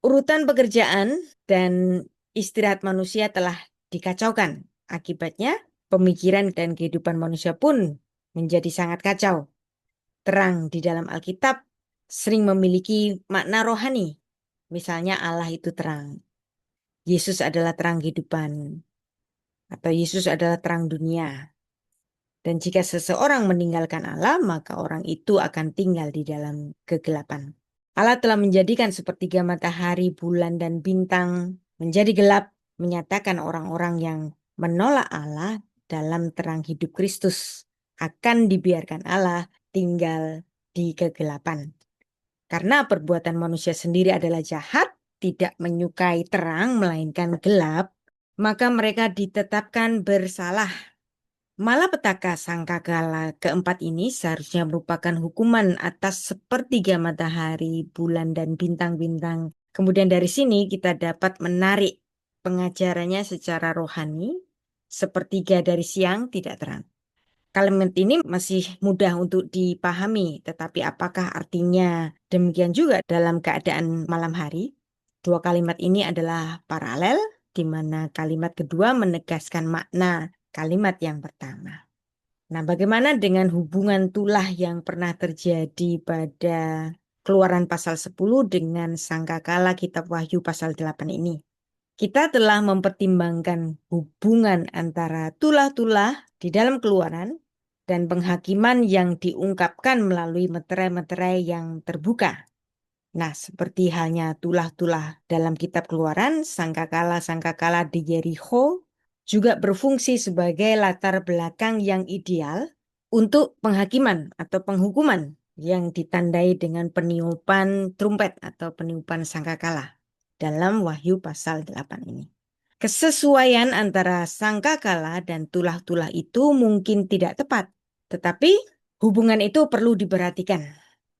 B: Urutan pekerjaan dan istirahat manusia telah dikacaukan. Akibatnya pemikiran dan kehidupan manusia pun menjadi sangat kacau. Terang di dalam Alkitab sering memiliki makna rohani. Misalnya Allah itu terang. Yesus adalah terang kehidupan. Atau Yesus adalah terang dunia. Dan jika seseorang meninggalkan Allah, maka orang itu akan tinggal di dalam kegelapan. Allah telah menjadikan sepertiga matahari, bulan, dan bintang menjadi gelap, menyatakan orang-orang yang menolak Allah dalam terang hidup Kristus akan dibiarkan Allah tinggal di kegelapan. Karena perbuatan manusia sendiri adalah jahat, tidak menyukai terang melainkan gelap, maka mereka ditetapkan bersalah. Malapetaka sangkakala keempat ini seharusnya merupakan hukuman atas sepertiga matahari, bulan, dan bintang-bintang. Kemudian dari sini kita dapat menarik pengajarannya secara rohani, sepertiga dari siang tidak terang. Kalimat ini masih mudah untuk dipahami, tetapi apakah artinya demikian juga dalam keadaan malam hari? Dua kalimat ini adalah paralel, di mana kalimat kedua menegaskan makna kalimat yang pertama. Nah, bagaimana dengan hubungan tulah yang pernah terjadi pada Keluaran pasal 10 dengan sangkakala kitab Wahyu pasal 8 ini? Kita telah mempertimbangkan hubungan antara tulah-tulah di dalam Keluaran dan penghakiman yang diungkapkan melalui meterai-meterai yang terbuka. Nah, seperti halnya tulah-tulah dalam kitab Keluaran, sangkakala-sangkakala di Yerikho juga berfungsi sebagai latar belakang yang ideal untuk penghakiman atau penghukuman yang ditandai dengan peniupan trumpet atau peniupan sangkakala dalam Wahyu pasal 8 ini. Kesesuaian antara sangkakala dan tulah-tulah itu mungkin tidak tepat, tetapi hubungan itu perlu diperhatikan,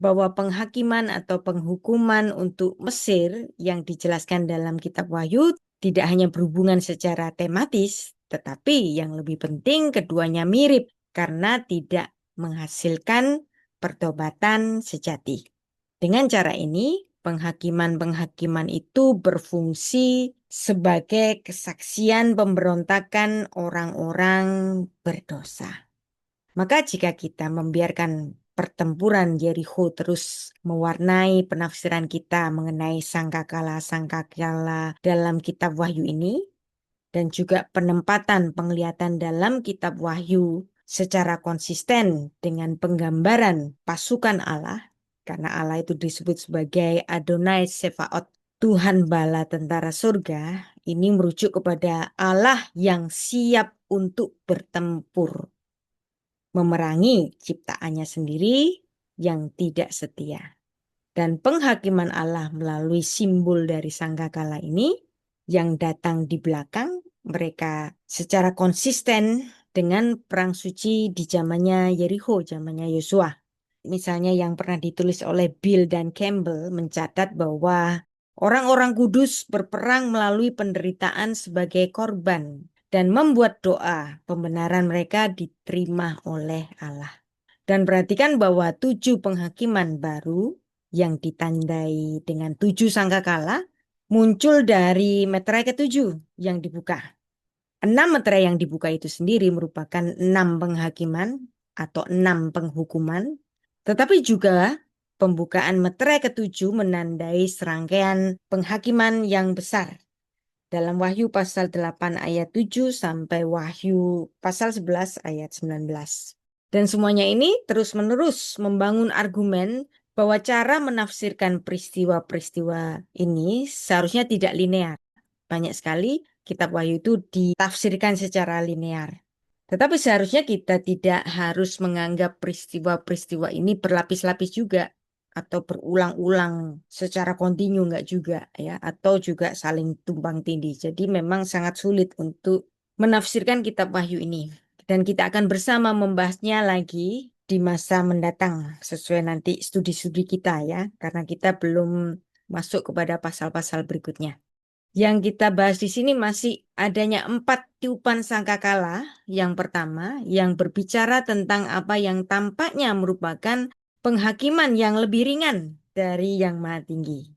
B: bahwa penghakiman atau penghukuman untuk Mesir yang dijelaskan dalam kitab Wahyu tidak hanya berhubungan secara tematis, tetapi yang lebih penting keduanya mirip karena tidak menghasilkan pertobatan sejati. Dengan cara ini, penghakiman-penghakiman itu berfungsi sebagai kesaksian pemberontakan orang-orang berdosa. Maka jika kita membiarkan pertempuran Yerikho terus mewarnai penafsiran kita mengenai sangkakala-sangkakala dalam kitab Wahyu ini, dan juga penempatan penglihatan dalam kitab Wahyu secara konsisten dengan penggambaran pasukan Allah, karena Allah itu disebut sebagai Adonai Sefaot, Tuhan bala tentara surga, ini merujuk kepada Allah yang siap untuk bertempur, memerangi ciptaannya sendiri yang tidak setia. Dan penghakiman Allah melalui simbol dari sangkakala ini yang datang di belakang mereka secara konsisten dengan perang suci di zamannya Yerikho, zamannya Yosua. Misalnya yang pernah ditulis oleh Bill dan Campbell mencatat bahwa orang-orang kudus berperang melalui penderitaan sebagai korban dan membuat doa pembenaran mereka diterima oleh Allah. Dan perhatikan bahwa 7 penghakiman baru yang ditandai dengan 7 sangkakala muncul dari meterai ke-7 yang dibuka. 6 meterai yang dibuka itu sendiri merupakan 6 penghakiman atau 6 penghukuman. Tetapi juga pembukaan meterai ke-7 menandai serangkaian penghakiman yang besar. Dalam Wahyu pasal 8 ayat 7 sampai Wahyu pasal 11 ayat 19. Dan semuanya ini terus-menerus membangun argumen bahwa cara menafsirkan peristiwa-peristiwa ini seharusnya tidak linear. Banyak sekali kitab Wahyu itu ditafsirkan secara linear. Tetapi seharusnya kita tidak harus menganggap peristiwa-peristiwa ini berlapis-lapis juga atau berulang-ulang secara kontinu, enggak juga ya, atau juga saling tumpang tindih. Jadi memang sangat sulit untuk menafsirkan kitab Wahyu ini. Dan kita akan bersama membahasnya lagi di masa mendatang sesuai nanti studi-studi kita ya, karena kita belum masuk kepada pasal-pasal berikutnya. Yang kita bahas di sini masih adanya 4 tiupan sangkakala. Yang pertama, yang berbicara tentang apa yang tampaknya merupakan penghakiman yang lebih ringan dari yang maha tinggi.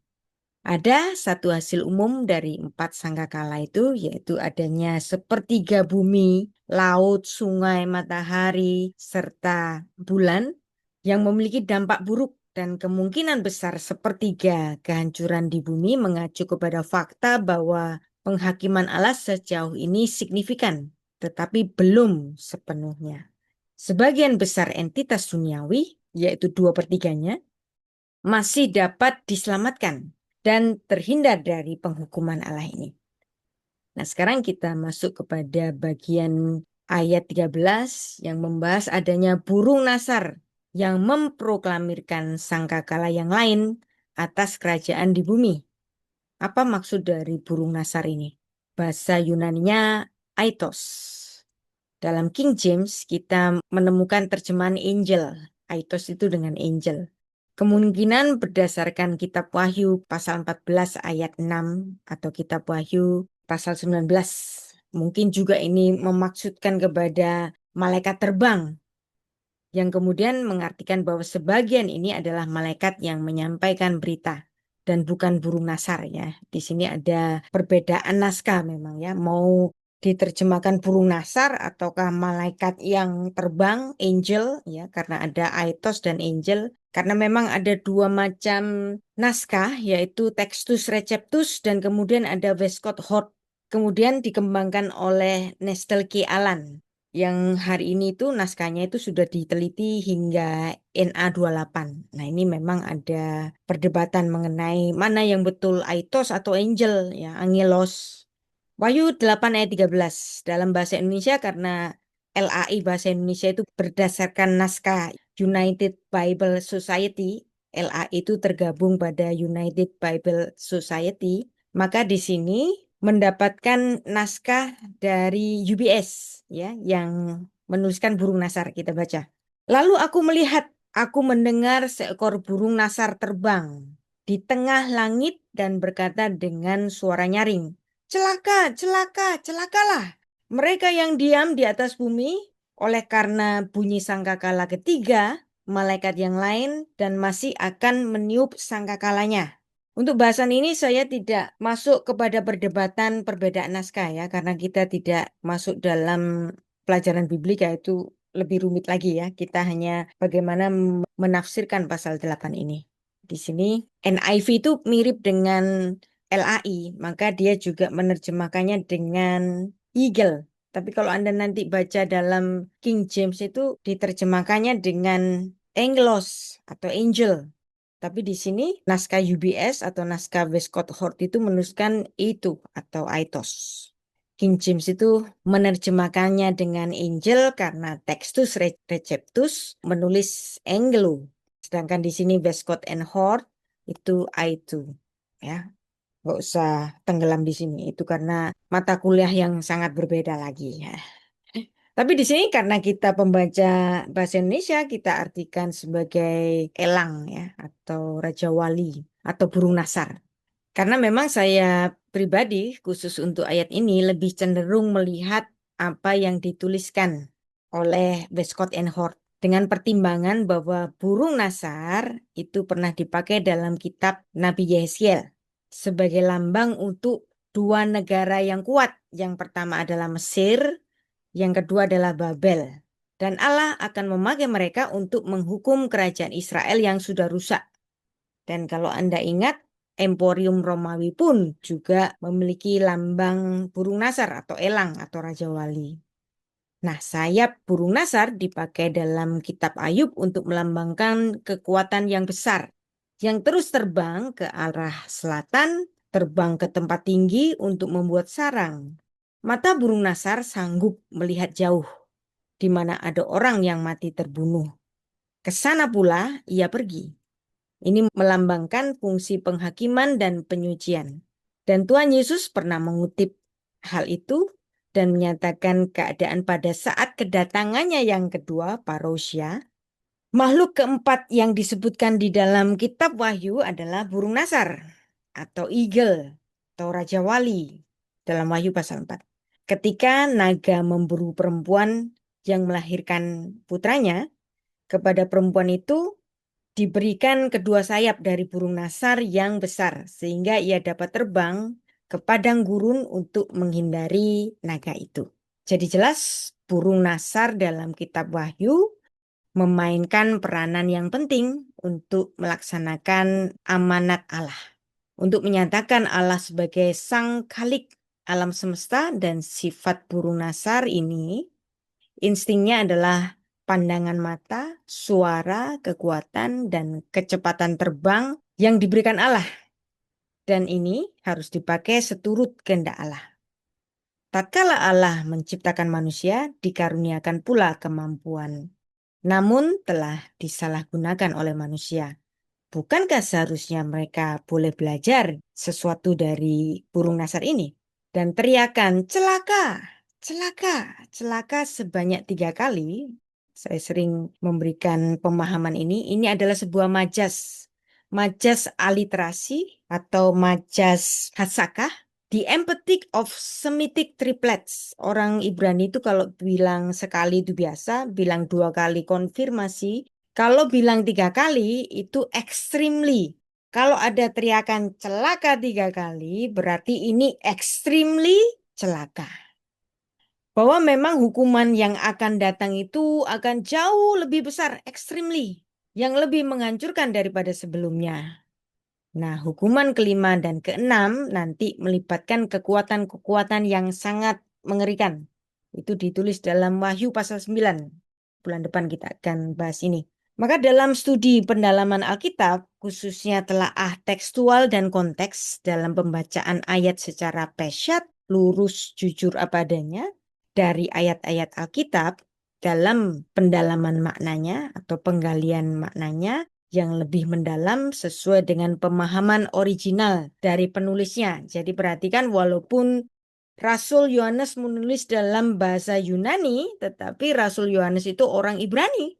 B: Ada satu hasil umum dari 4 sangkakala itu, yaitu adanya sepertiga bumi, laut, sungai, matahari, serta bulan yang memiliki dampak buruk. Dan kemungkinan besar sepertiga kehancuran di bumi mengacu kepada fakta bahwa penghakiman Allah sejauh ini signifikan, tetapi belum sepenuhnya. Sebagian besar entitas duniawi, yaitu 2/3-nya, masih dapat diselamatkan dan terhindar dari penghukuman Allah ini. Nah, sekarang kita masuk kepada bagian ayat 13 yang membahas adanya burung nasar yang memproklamirkan sangkakala yang lain atas kerajaan di bumi. Apa maksud dari burung nasar ini? Bahasa Yunaninya aitos. Dalam King James kita menemukan terjemahan angel. Aitos itu dengan angel. Kemungkinan berdasarkan kitab Wahyu pasal 14 ayat 6 atau kitab Wahyu pasal 19. Mungkin juga ini memaksudkan kepada malaikat terbang yang kemudian mengartikan bahwa sebagian ini adalah malaikat yang menyampaikan berita dan bukan burung nasar ya. Di sini ada perbedaan naskah memang ya, mau diterjemahkan burung nasar ataukah malaikat yang terbang, angel ya, karena ada aitos dan angel. Karena memang ada 2 macam naskah, yaitu Textus Receptus dan kemudian ada Westcott Hort. Kemudian dikembangkan oleh Nestle K. Allen. Yang hari ini itu naskahnya itu sudah diteliti hingga NA28. Nah, ini memang ada perdebatan mengenai mana yang betul aitos atau angel ya, angelos. Wahyu 8 ayat 13 dalam bahasa Indonesia karena LAI bahasa Indonesia itu berdasarkan naskah United Bible Society. LAI itu tergabung pada United Bible Society, maka di sini mendapatkan naskah dari UBS ya yang menuliskan burung nasar. Kita baca. Lalu aku melihat, aku mendengar seekor burung nasar terbang di tengah langit dan berkata dengan suara nyaring, celaka, celaka, celakalah mereka yang diam di atas bumi oleh karena bunyi sangkakala ketiga, malaikat yang lain dan masih akan meniup sangkakalanya. Untuk bahasan ini saya tidak masuk kepada perdebatan perbedaan naskah ya, karena kita tidak masuk dalam pelajaran biblika, itu lebih rumit lagi ya. Kita hanya bagaimana menafsirkan pasal 8 ini. Di sini NIV itu mirip dengan LAI, maka dia juga menerjemahkannya dengan eagle. Tapi kalau Anda nanti baca dalam King James itu diterjemahkannya dengan angelos atau angel. Tapi di sini naskah UBS atau naskah Westcott Hort itu menuliskan itu atau aitos. King James itu menerjemahkannya dengan angel karena Textus Receptus menulis angelo. Sedangkan di sini Westcott and Hort itu aitu. Ya, nggak usah tenggelam di sini. Itu karena mata kuliah yang sangat berbeda lagi ya. Tapi di sini karena kita pembaca bahasa Indonesia, kita artikan sebagai elang ya, atau Raja Wali, atau burung nasar. Karena memang saya pribadi khusus untuk ayat ini lebih cenderung melihat apa yang dituliskan oleh Westcott and Hort. dengan pertimbangan bahwa burung nasar itu pernah dipakai dalam kitab Nabi Yehezkiel sebagai lambang untuk dua negara yang kuat. Yang pertama adalah Mesir, yang kedua adalah Babel. Dan Allah akan memakai mereka untuk menghukum kerajaan Israel yang sudah rusak. Dan kalau Anda ingat, Emporium Romawi pun juga memiliki lambang burung nasar atau elang atau Raja Wali. Nah, sayap burung nasar dipakai dalam kitab Ayub untuk melambangkan kekuatan yang besar, yang terus terbang ke arah selatan, terbang ke tempat tinggi untuk membuat sarang. Mata burung nasar sanggup melihat jauh, di mana ada orang yang mati terbunuh. Ke sana pula ia pergi. Ini melambangkan fungsi penghakiman dan penyucian. Dan Tuhan Yesus pernah mengutip hal itu dan menyatakan keadaan pada saat kedatangannya yang kedua, parousia. Makhluk keempat yang disebutkan di dalam kitab Wahyu adalah burung nasar atau eagle atau Raja Wali dalam Wahyu pasal 4. Ketika naga memburu perempuan yang melahirkan putranya, kepada perempuan itu diberikan kedua sayap dari burung nasar yang besar, sehingga ia dapat terbang ke padang gurun untuk menghindari naga itu. Jadi jelas burung nasar dalam kitab Wahyu memainkan peranan yang penting untuk melaksanakan amanat Allah. Untuk menyatakan Allah sebagai sang khalik alam semesta, dan sifat burung nasar ini instingnya adalah pandangan mata, suara, kekuatan, dan kecepatan terbang yang diberikan Allah. Dan ini harus dipakai seturut kehendak Allah. Tatkala Allah menciptakan manusia, dikaruniakan pula kemampuan, namun telah disalahgunakan oleh manusia. Bukankah seharusnya mereka boleh belajar sesuatu dari burung nasar ini? Dan teriakan, celaka, celaka, celaka sebanyak 3 kali. Saya sering memberikan pemahaman ini adalah sebuah majas. Majas aliterasi atau majas hasakah. The emphatic of Semitic triplets. Orang Ibrani itu kalau bilang sekali itu biasa, bilang 2 kali konfirmasi. Kalau bilang 3 kali itu extremely. Kalau ada teriakan celaka 3 kali, berarti ini extremely celaka. Bahwa memang hukuman yang akan datang itu akan jauh lebih besar, extremely. Yang lebih menghancurkan daripada sebelumnya. Nah, hukuman kelima dan keenam nanti melibatkan kekuatan-kekuatan yang sangat mengerikan. Itu ditulis dalam Wahyu pasal 9. Bulan depan kita akan bahas ini. Maka dalam studi pendalaman Alkitab, khususnya telaah tekstual dan konteks dalam pembacaan ayat secara pesyat, lurus, jujur apa adanya, dari ayat-ayat Alkitab, dalam pendalaman maknanya atau penggalian maknanya, yang lebih mendalam sesuai dengan pemahaman original dari penulisnya. Jadi perhatikan, walaupun Rasul Yohanes menulis dalam bahasa Yunani, tetapi Rasul Yohanes itu orang Ibrani.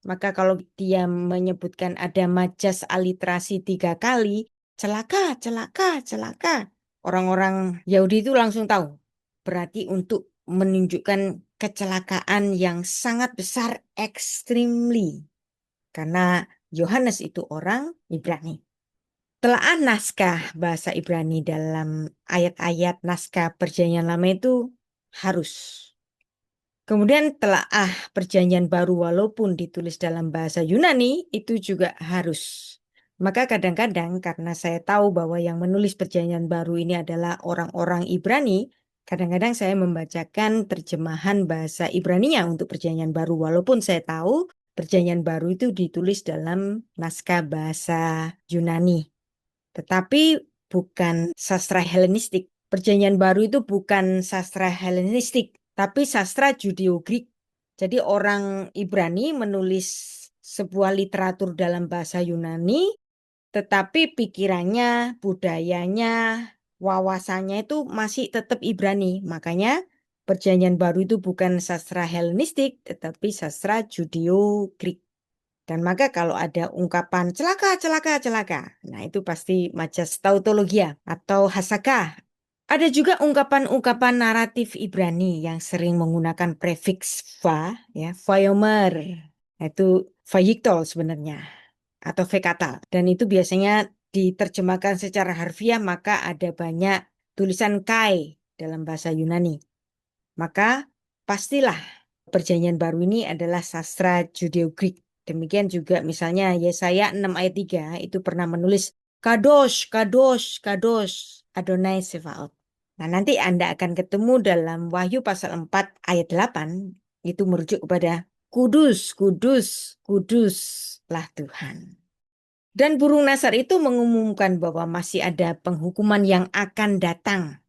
B: Maka kalau dia menyebutkan ada majas aliterasi 3 kali, celaka, celaka, celaka. Orang-orang Yahudi itu langsung tahu. Berarti untuk menunjukkan kecelakaan yang sangat besar, extremely. Karena Yohanes itu orang Ibrani. Telaah naskah bahasa Ibrani dalam ayat-ayat naskah Perjanjian Lama itu harus. Kemudian telaah Perjanjian Baru walaupun ditulis dalam bahasa Yunani itu juga harus. Maka kadang-kadang karena saya tahu bahwa yang menulis Perjanjian Baru ini adalah orang-orang Ibrani, kadang-kadang saya membacakan terjemahan bahasa Ibraninya untuk Perjanjian Baru walaupun saya tahu Perjanjian Baru itu ditulis dalam naskah bahasa Yunani. Tetapi bukan sastra Helenistik. Perjanjian Baru itu bukan sastra Helenistik, tapi sastra Judeo-Greek. Jadi orang Ibrani menulis sebuah literatur dalam bahasa Yunani, tetapi pikirannya, budayanya, wawasannya itu masih tetap Ibrani. Makanya Perjanjian Baru itu bukan sastra Helenistik, tetapi sastra Judeo-Greek. Dan maka kalau ada ungkapan celaka, celaka, celaka, nah itu pasti majas tautologia atau hasakah. Ada juga ungkapan-ungkapan naratif Ibrani yang sering menggunakan prefiks va, ya, vayomer. Itu vehicle sebenarnya atau vekatal. Dan itu biasanya diterjemahkan secara harfiah maka ada banyak tulisan kai dalam bahasa Yunani. Maka pastilah perjanjian baru ini adalah sastra Judeo-Greek. Demikian juga misalnya Yesaya 6 ayat 3 itu pernah menulis Kadosh, Kadosh, Kadosh, Adonai Sevaot. Nah, nanti Anda akan ketemu dalam Wahyu pasal 4 ayat 8 itu merujuk kepada Kudus, Kudus, Kuduslah Tuhan. Dan burung Nasar itu mengumumkan bahwa masih ada penghukuman yang akan datang.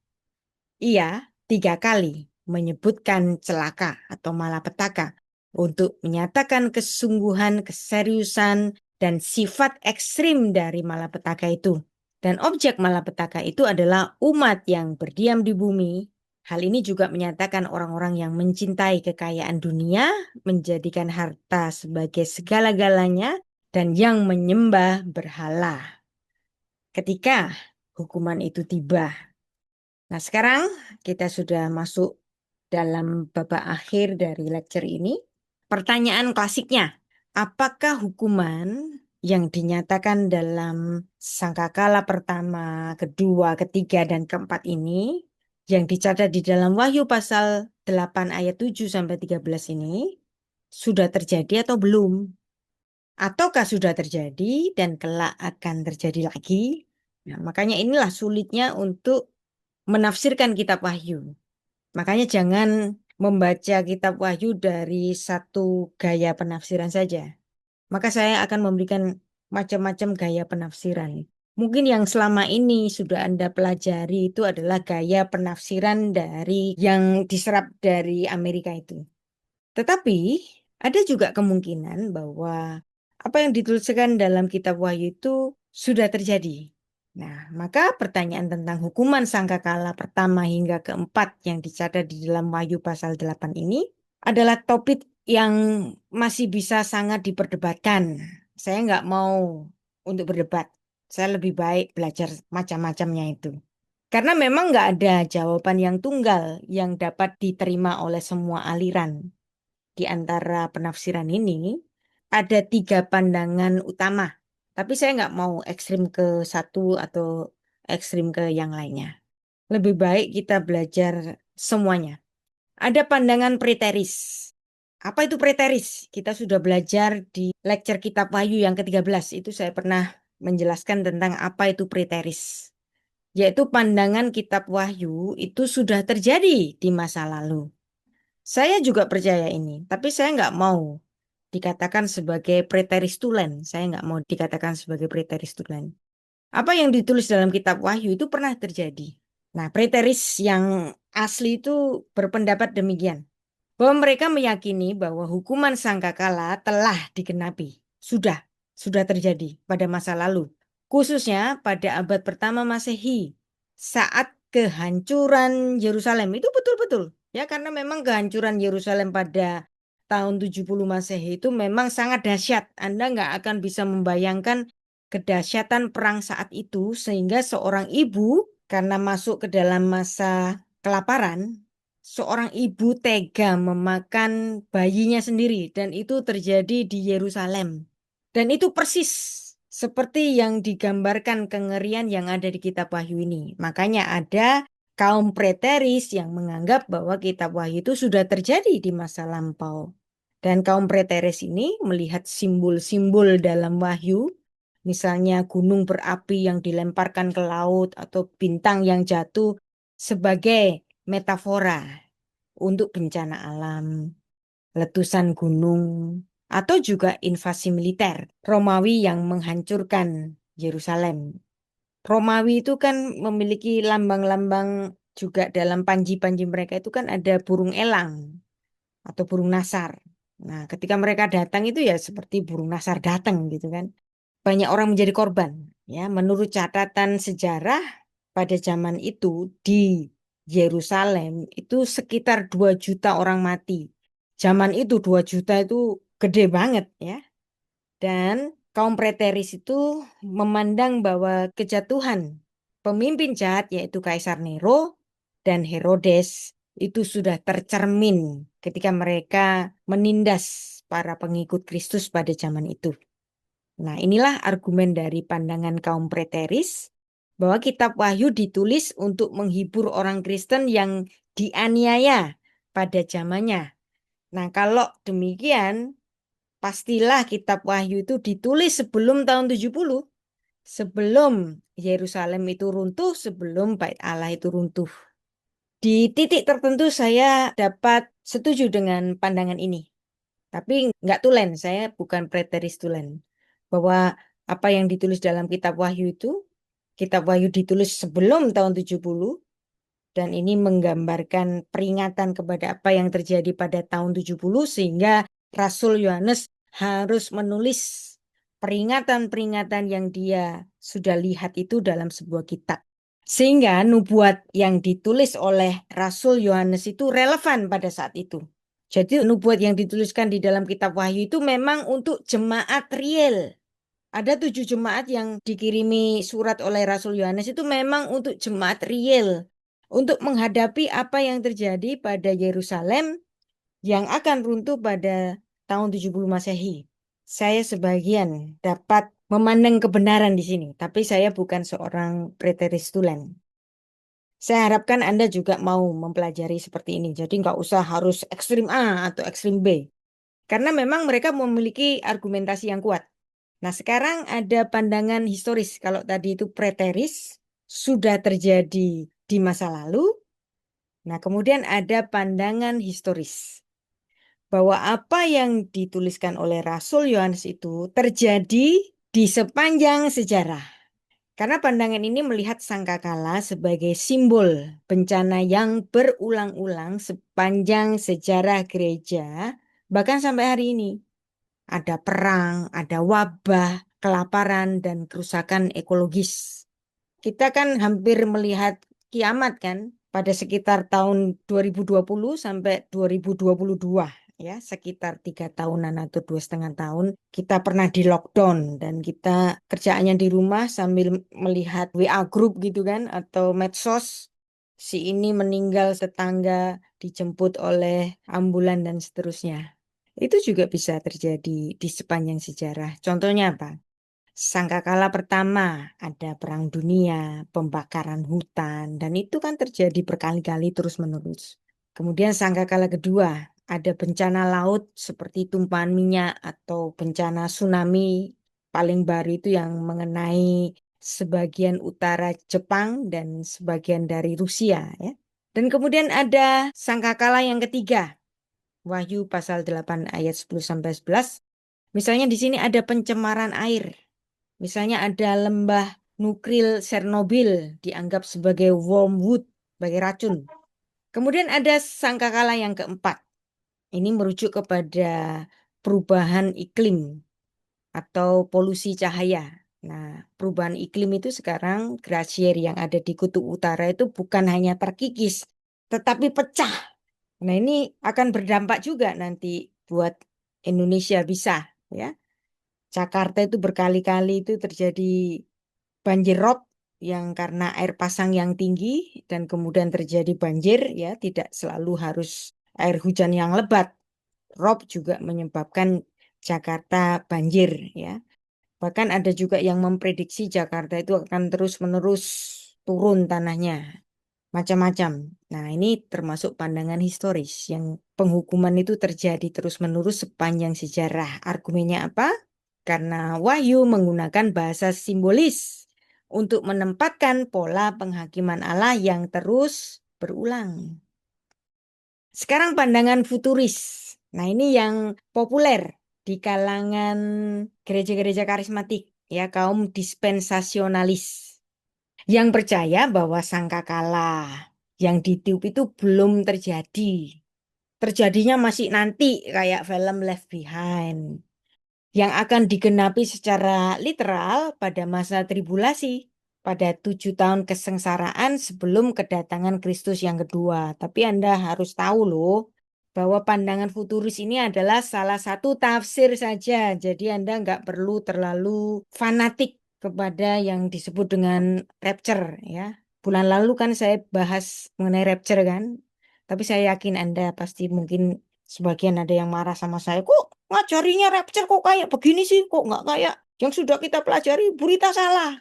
B: Ia 3 kali menyebutkan celaka atau malapetaka untuk menyatakan kesungguhan, keseriusan, dan sifat ekstrim dari malapetaka itu. Dan objek malapetaka itu adalah umat yang berdiam di bumi. Hal ini juga menyatakan orang-orang yang mencintai kekayaan dunia, menjadikan harta sebagai segala-galanya, dan yang menyembah berhala. Ketika hukuman itu tiba. Nah, sekarang kita sudah masuk dalam babak akhir dari lecture ini. Pertanyaan klasiknya, apakah hukuman yang dinyatakan dalam sangkakala pertama, kedua, ketiga, dan keempat ini yang dicatat di dalam Wahyu pasal 8 ayat 7 sampai 13 ini sudah terjadi atau belum? Ataukah sudah terjadi dan kelak akan terjadi lagi? Nah, makanya inilah sulitnya untuk menafsirkan kitab Wahyu. Makanya jangan membaca kitab Wahyu dari satu gaya penafsiran saja. Maka saya akan memberikan macam-macam gaya penafsiran. Mungkin yang selama ini sudah Anda pelajari itu adalah gaya penafsiran dari yang diserap dari Amerika itu. Tetapi ada juga kemungkinan bahwa apa yang dituliskan dalam kitab Wahyu itu sudah terjadi. Nah, maka pertanyaan tentang hukuman sangkakala pertama hingga keempat yang dicatat di dalam Wahyu pasal 8 ini adalah topik yang masih bisa sangat diperdebatkan. Saya nggak mau untuk berdebat. Saya lebih baik belajar macam-macamnya itu. Karena memang nggak ada jawaban yang tunggal yang dapat diterima oleh semua aliran. Di antara penafsiran ini ada 3 pandangan utama. Tapi saya nggak mau ekstrim ke satu atau ekstrim ke yang lainnya. Lebih baik kita belajar semuanya. Ada pandangan preteris. Apa itu preteris? Kita sudah belajar di lecture kitab Wahyu yang ke-13. Itu saya pernah menjelaskan tentang apa itu preteris. Yaitu pandangan kitab Wahyu itu sudah terjadi di masa lalu. Saya juga percaya ini, tapi saya nggak mau dikatakan sebagai preteristulen. Saya nggak mau dikatakan sebagai preteristulen. Apa yang ditulis dalam kitab Wahyu itu pernah terjadi. Nah, preteris yang asli itu berpendapat demikian. Bahwa mereka meyakini bahwa hukuman sangkakala telah digenapi. Sudah terjadi pada masa lalu. Khususnya pada abad pertama Masehi. Saat kehancuran Yerusalem. Itu betul-betul. Ya, karena memang kehancuran Yerusalem pada tahun 70 Masehi itu memang sangat dahsyat. Anda nggak akan bisa membayangkan kedahsyatan perang saat itu sehingga seorang ibu karena masuk ke dalam masa kelaparan, seorang ibu tega memakan bayinya sendiri dan itu terjadi di Yerusalem. Dan itu persis seperti yang digambarkan kengerian yang ada di kitab Wahyu ini. Makanya ada kaum preteris yang menganggap bahwa kitab Wahyu itu sudah terjadi di masa lampau. Dan kaum preteris ini melihat simbol-simbol dalam Wahyu, misalnya gunung berapi yang dilemparkan ke laut atau bintang yang jatuh sebagai metafora untuk bencana alam, letusan gunung, atau juga invasi militer Romawi yang menghancurkan Yerusalem. Romawi itu kan memiliki lambang-lambang juga dalam panji-panji mereka itu kan ada burung elang atau burung nasar. Nah, ketika mereka datang itu ya seperti burung nasar datang gitu kan. Banyak orang menjadi korban. Ya, menurut catatan sejarah pada zaman itu di Yerusalem itu sekitar 2 juta orang mati. Zaman itu 2 juta itu gede banget ya. Dan kaum preteris itu memandang bahwa kejatuhan pemimpin jahat yaitu Kaisar Nero dan Herodes itu sudah tercermin ketika mereka menindas para pengikut Kristus pada zaman itu. Nah, inilah argumen dari pandangan kaum preteris bahwa kitab Wahyu ditulis untuk menghibur orang Kristen yang dianiaya pada zamannya. Nah, kalau demikian, pastilah kitab Wahyu itu ditulis sebelum tahun 70, sebelum Yerusalem itu runtuh, sebelum Bait Allah itu runtuh. Di titik tertentu saya dapat setuju dengan pandangan ini. Tapi nggak tulen, saya bukan preteris tulen. Bahwa apa yang ditulis dalam kitab Wahyu itu, kitab Wahyu ditulis sebelum tahun 70, dan ini menggambarkan peringatan kepada apa yang terjadi pada tahun 70, sehingga Rasul Yohanes harus menulis peringatan-peringatan yang dia sudah lihat itu dalam sebuah kitab. Sehingga nubuat yang ditulis oleh Rasul Yohanes itu relevan pada saat itu. Jadi nubuat yang dituliskan di dalam kitab Wahyu itu memang untuk jemaat real. Ada 7 jemaat yang dikirimi surat oleh Rasul Yohanes itu memang untuk jemaat real. Untuk menghadapi apa yang terjadi pada Yerusalem yang akan runtuh pada tahun 70 Masehi. Saya sebagian dapat memandang kebenaran di sini, tapi saya bukan seorang preteris tulen. Saya harapkan Anda juga mau mempelajari seperti ini. Jadi nggak usah harus ekstrim A atau ekstrim B. Karena memang mereka memiliki argumentasi yang kuat. Nah, sekarang ada pandangan historis. Kalau tadi itu preteris, sudah terjadi di masa lalu. Nah, kemudian ada pandangan historis. Bahwa apa yang dituliskan oleh Rasul Yohanes itu terjadi di sepanjang sejarah. Karena pandangan ini melihat sangkakala sebagai simbol bencana yang berulang-ulang sepanjang sejarah gereja, bahkan sampai hari ini. Ada perang, ada wabah, kelaparan, dan kerusakan ekologis. Kita kan hampir melihat kiamat kan pada sekitar tahun 2020 sampai 2022. Ya, sekitar 3 tahunan atau 2,5 tahun kita pernah di lockdown dan kita kerjaannya di rumah sambil melihat WA group gitu kan atau medsos. Si ini meninggal, tetangga dijemput oleh ambulan dan seterusnya. Itu juga bisa terjadi di sepanjang sejarah. Contohnya apa? Sangkakala pertama ada perang dunia, pembakaran hutan, dan itu kan terjadi berkali-kali terus-menerus. Kemudian sangkakala kedua ada bencana laut seperti tumpahan minyak atau bencana tsunami paling baru itu yang mengenai sebagian utara Jepang dan sebagian dari Rusia ya. Dan kemudian ada sangkakala yang ketiga, Wahyu pasal 8 ayat 10 sampai 11. Misalnya di sini ada pencemaran air. Misalnya ada lembah nuklir Chernobyl dianggap sebagai wormwood, sebagai racun. Kemudian ada sangkakala yang keempat. Ini merujuk kepada perubahan iklim atau polusi cahaya. Nah, perubahan iklim itu sekarang glasier yang ada di kutub utara itu bukan hanya terkikis, tetapi pecah. Nah, ini akan berdampak juga nanti buat Indonesia bisa, ya. Jakarta itu berkali-kali itu terjadi banjir rob yang karena air pasang yang tinggi dan kemudian terjadi banjir ya, tidak selalu harus air hujan yang lebat. Rob juga menyebabkan Jakarta banjir ya. Bahkan ada juga yang memprediksi Jakarta itu akan terus-menerus turun tanahnya. Macam-macam. Nah, ini termasuk pandangan historis yang penghukuman itu terjadi terus-menerus sepanjang sejarah. Argumennya apa? Karena Wahyu menggunakan bahasa simbolis untuk menempatkan pola penghakiman Allah yang terus berulang. Sekarang pandangan futuris. Nah, ini yang populer di kalangan gereja-gereja karismatik, ya, kaum dispensasionalis. Yang percaya bahwa sangkakala yang ditiup itu belum terjadi. Terjadinya masih nanti kayak film Left Behind. Yang akan digenapi secara literal pada masa tribulasi. Pada 7 tahun kesengsaraan sebelum kedatangan Kristus yang kedua. Tapi Anda harus tahu loh, bahwa pandangan futuris ini adalah salah satu tafsir saja. Jadi Anda nggak perlu terlalu fanatik kepada yang disebut dengan rapture ya. Bulan lalu kan saya bahas mengenai rapture kan. Tapi saya yakin Anda pasti mungkin sebagian ada yang marah sama saya. Kok ngajarinya rapture kok kayak begini sih, kok nggak kayak yang sudah kita pelajari, berita salah.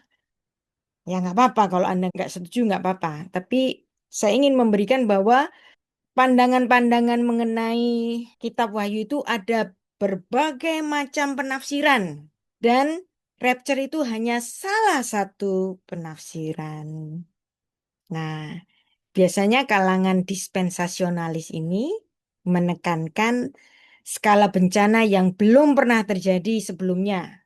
B: Ya nggak apa-apa kalau Anda nggak setuju nggak apa-apa. Tapi saya ingin memberikan bahwa pandangan-pandangan mengenai kitab Wahyu itu ada berbagai macam penafsiran. Dan rapture itu hanya salah satu penafsiran. Nah, biasanya kalangan dispensasionalis ini menekankan skala bencana yang belum pernah terjadi sebelumnya.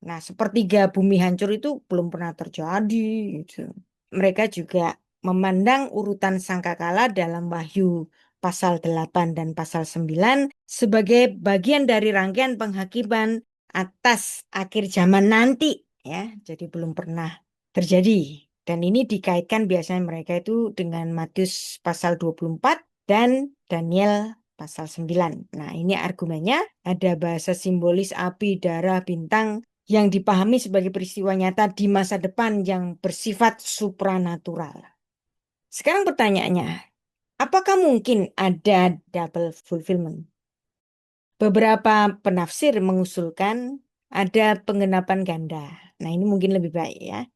B: Nah, sepertiga bumi hancur itu belum pernah terjadi gitu. Mereka juga memandang urutan sangkakala dalam Wahyu pasal 8 dan pasal 9 sebagai bagian dari rangkaian penghakiman atas akhir zaman nanti ya. Jadi belum pernah terjadi. Dan ini dikaitkan biasanya mereka itu dengan Matius pasal 24 dan Daniel pasal 9. Nah, ini argumennya ada bahasa simbolis api, darah, bintang yang dipahami sebagai peristiwa nyata di masa depan yang bersifat supranatural. Sekarang pertanyaannya, apakah mungkin ada double fulfillment? Beberapa penafsir mengusulkan ada penggenapan ganda. Nah, ini mungkin lebih baik ya.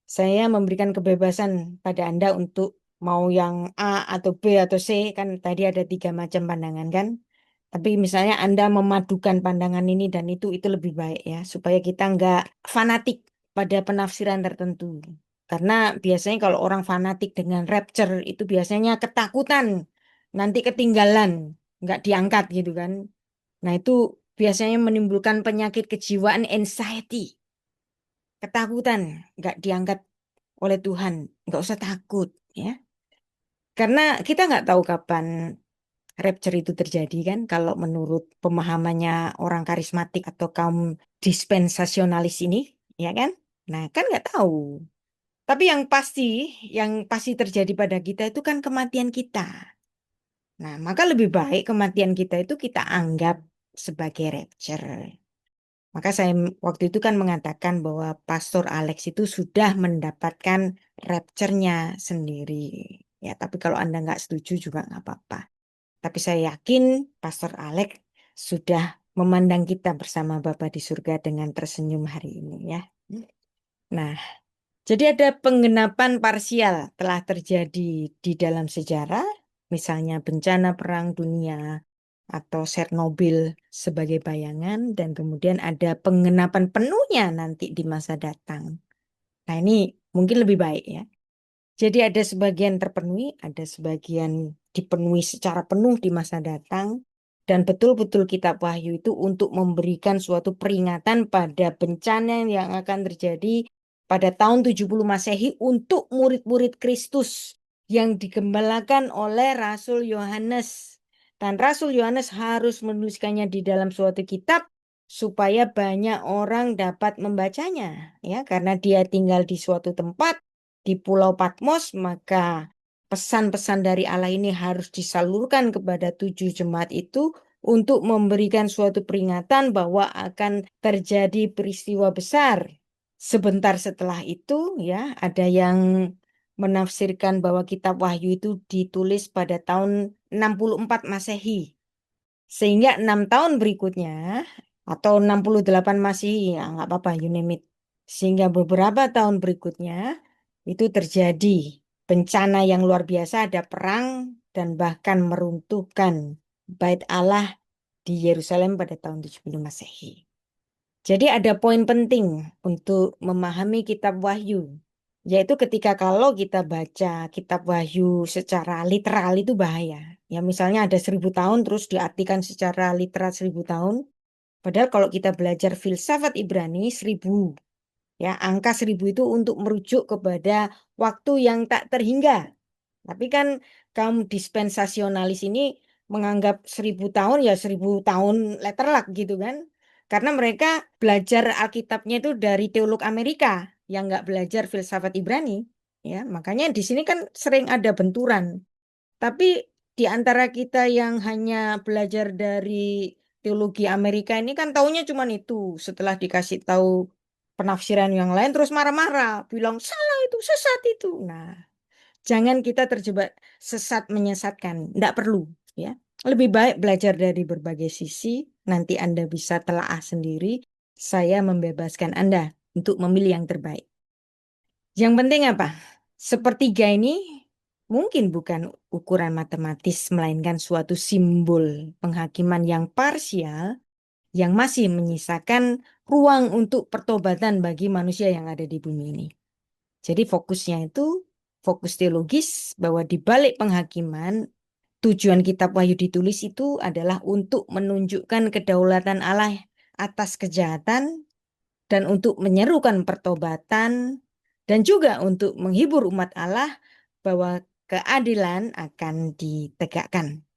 B: Saya memberikan kebebasan pada Anda untuk mau yang A atau B atau C, kan tadi ada 3 macam pandangan kan. Tapi misalnya Anda memadukan pandangan ini dan itu lebih baik ya, supaya kita nggak fanatik pada penafsiran tertentu. Karena biasanya kalau orang fanatik dengan rapture itu biasanya ketakutan, nanti ketinggalan, nggak diangkat gitu kan. Nah itu biasanya menimbulkan penyakit kejiwaan anxiety, ketakutan, nggak diangkat oleh Tuhan, nggak usah takut ya. Karena kita nggak tahu kapan rapture itu terjadi kan, kalau menurut pemahamannya orang karismatik atau kaum dispensasionalis ini, ya kan? Nah, kan nggak tahu. Tapi yang pasti terjadi pada kita itu kan kematian kita. Nah, maka lebih baik kematian kita itu kita anggap sebagai rapture. Maka saya waktu itu kan mengatakan bahwa Pastor Alex itu sudah mendapatkan rapture-nya sendiri. Ya, tapi kalau Anda nggak setuju juga nggak apa-apa. Tapi saya yakin Pastor Alex sudah memandang kita bersama Bapa di surga dengan tersenyum hari ini ya. Nah, jadi ada penggenapan parsial telah terjadi di dalam sejarah, misalnya bencana perang dunia atau Chernobyl sebagai bayangan, dan kemudian ada penggenapan penuhnya nanti di masa datang. Nah, ini mungkin lebih baik ya. Jadi ada sebagian terpenuhi, ada sebagian dipenuhi secara penuh di masa datang, dan betul-betul kitab Wahyu itu untuk memberikan suatu peringatan pada bencana yang akan terjadi pada tahun 70 Masehi untuk murid-murid Kristus yang digembalakan oleh Rasul Yohanes. Dan Rasul Yohanes harus menuliskannya di dalam suatu kitab supaya banyak orang dapat membacanya, ya, karena dia tinggal di suatu tempat di Pulau Patmos, maka pesan-pesan dari Allah ini harus disalurkan kepada 7 jemaat itu untuk memberikan suatu peringatan bahwa akan terjadi peristiwa besar. Sebentar setelah itu, ya, ada yang menafsirkan bahwa kitab Wahyu itu ditulis pada tahun 64 Masehi. Sehingga 6 tahun berikutnya, atau 68 Masehi, ya nggak apa-apa, you name it. Sehingga beberapa tahun berikutnya, itu terjadi bencana yang luar biasa, ada perang dan bahkan meruntuhkan Bait Allah di Yerusalem pada tahun 70 Masehi. Jadi ada poin penting untuk memahami kitab Wahyu, yaitu ketika kalau kita baca kitab Wahyu secara literal itu bahaya. Ya misalnya ada 1000 tahun terus diartikan secara literal 1000 tahun. Padahal kalau kita belajar filsafat Ibrani 1000. Ya, angka 1000 itu untuk merujuk kepada waktu yang tak terhingga. Tapi kan kaum dispensasionalis ini menganggap 1000 tahun ya 1000 tahun letterluck gitu kan. Karena mereka belajar Alkitabnya itu dari teolog Amerika yang nggak belajar filsafat Ibrani. Ya, makanya di sini kan sering ada benturan. Tapi di antara kita yang hanya belajar dari teologi Amerika ini kan taunya cuma itu. Setelah dikasih tahu penafsiran yang lain terus marah-marah, bilang salah itu, sesat itu. Nah, jangan kita terjebak sesat menyesatkan, tidak perlu ya. Lebih baik belajar dari berbagai sisi, nanti Anda bisa telaah sendiri. Saya membebaskan Anda untuk memilih yang terbaik. Yang penting apa? Sepertiga ini mungkin bukan ukuran matematis, melainkan suatu simbol penghakiman yang parsial yang masih menyisakan ruang untuk pertobatan bagi manusia yang ada di bumi ini. Jadi fokusnya itu fokus teologis, bahwa di balik penghakiman, tujuan kitab Wahyu ditulis itu adalah untuk menunjukkan kedaulatan Allah atas kejahatan dan untuk menyerukan pertobatan dan juga untuk menghibur umat Allah bahwa keadilan akan ditegakkan.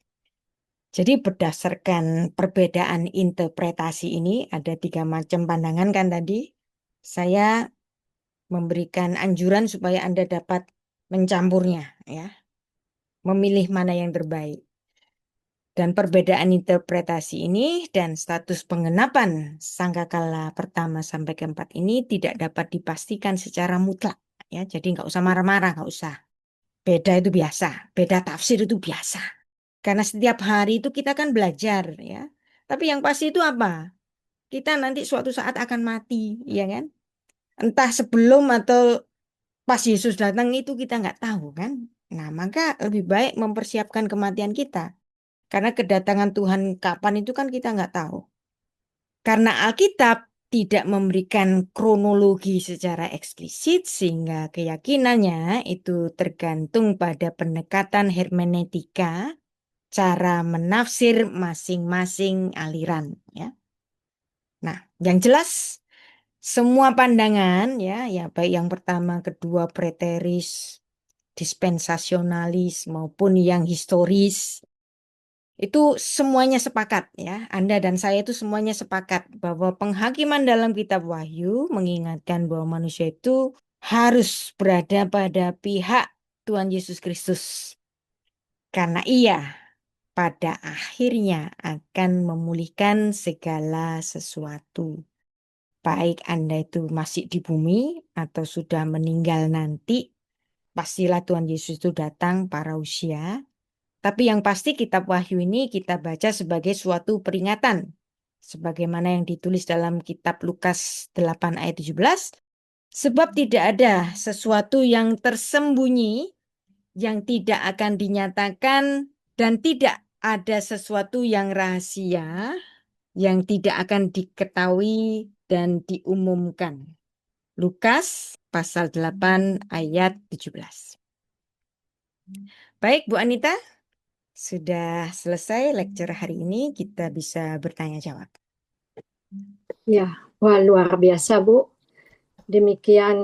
B: Jadi berdasarkan perbedaan interpretasi ini, ada 3 macam pandangan kan tadi. Saya memberikan anjuran supaya Anda dapat mencampurnya, ya, memilih mana yang terbaik. Dan perbedaan interpretasi ini dan status pengenapan sangkakala pertama sampai keempat ini tidak dapat dipastikan secara mutlak, ya. Jadi nggak usah marah-marah, nggak usah. Beda itu biasa, beda tafsir itu biasa. Karena setiap hari itu kita kan belajar, ya. Tapi yang pasti itu apa? Kita nanti suatu saat akan mati, ya kan? Entah sebelum atau pas Yesus datang itu kita nggak tahu kan. Nah, maka lebih baik mempersiapkan kematian kita. Karena kedatangan Tuhan kapan itu kan kita nggak tahu. Karena Alkitab tidak memberikan kronologi secara eksplisit, sehingga keyakinannya itu tergantung pada pendekatan hermeneutika, cara menafsir masing-masing aliran, ya. Nah, yang jelas semua pandangan, ya baik yang pertama, kedua, preteris, dispensasionalis maupun yang historis, itu semuanya sepakat, ya. Anda dan saya itu semuanya sepakat bahwa penghakiman dalam kitab Wahyu mengingatkan bahwa manusia itu harus berada pada pihak Tuhan Yesus Kristus. Karena Ia pada akhirnya akan memulihkan segala sesuatu. Baik Anda itu masih di bumi atau sudah meninggal nanti, pastilah Tuhan Yesus itu datang parausia. Tapi yang pasti kitab Wahyu ini kita baca sebagai suatu peringatan. Sebagaimana yang ditulis dalam kitab Lukas 8 ayat 17. Sebab tidak ada sesuatu yang tersembunyi yang tidak akan dinyatakan, dan tidak ada sesuatu yang rahasia yang tidak akan diketahui dan diumumkan. Lukas pasal 8 ayat 17. Baik Bu Anita, sudah selesai lecture hari ini, kita bisa bertanya jawab.
C: Ya, wah luar biasa Bu. Demikian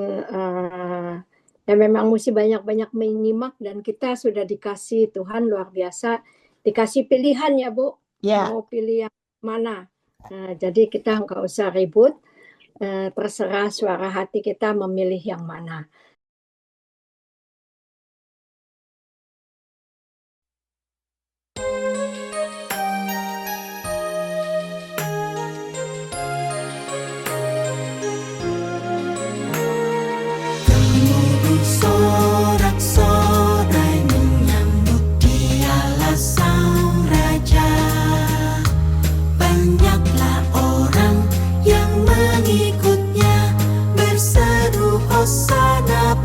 C: ya memang mesti banyak-banyak menyimak, dan kita sudah dikasih Tuhan luar biasa, dikasih pilihan ya Bu.
B: Ya.
C: Mau pilih yang mana. Jadi kita nggak usah ribut, terserah suara hati kita memilih yang mana.
A: Sorak-sorai menyambut Dialah Sang Raja. Banyaklah orang yang mengikutnya, berseru Hosana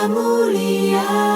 A: mulia.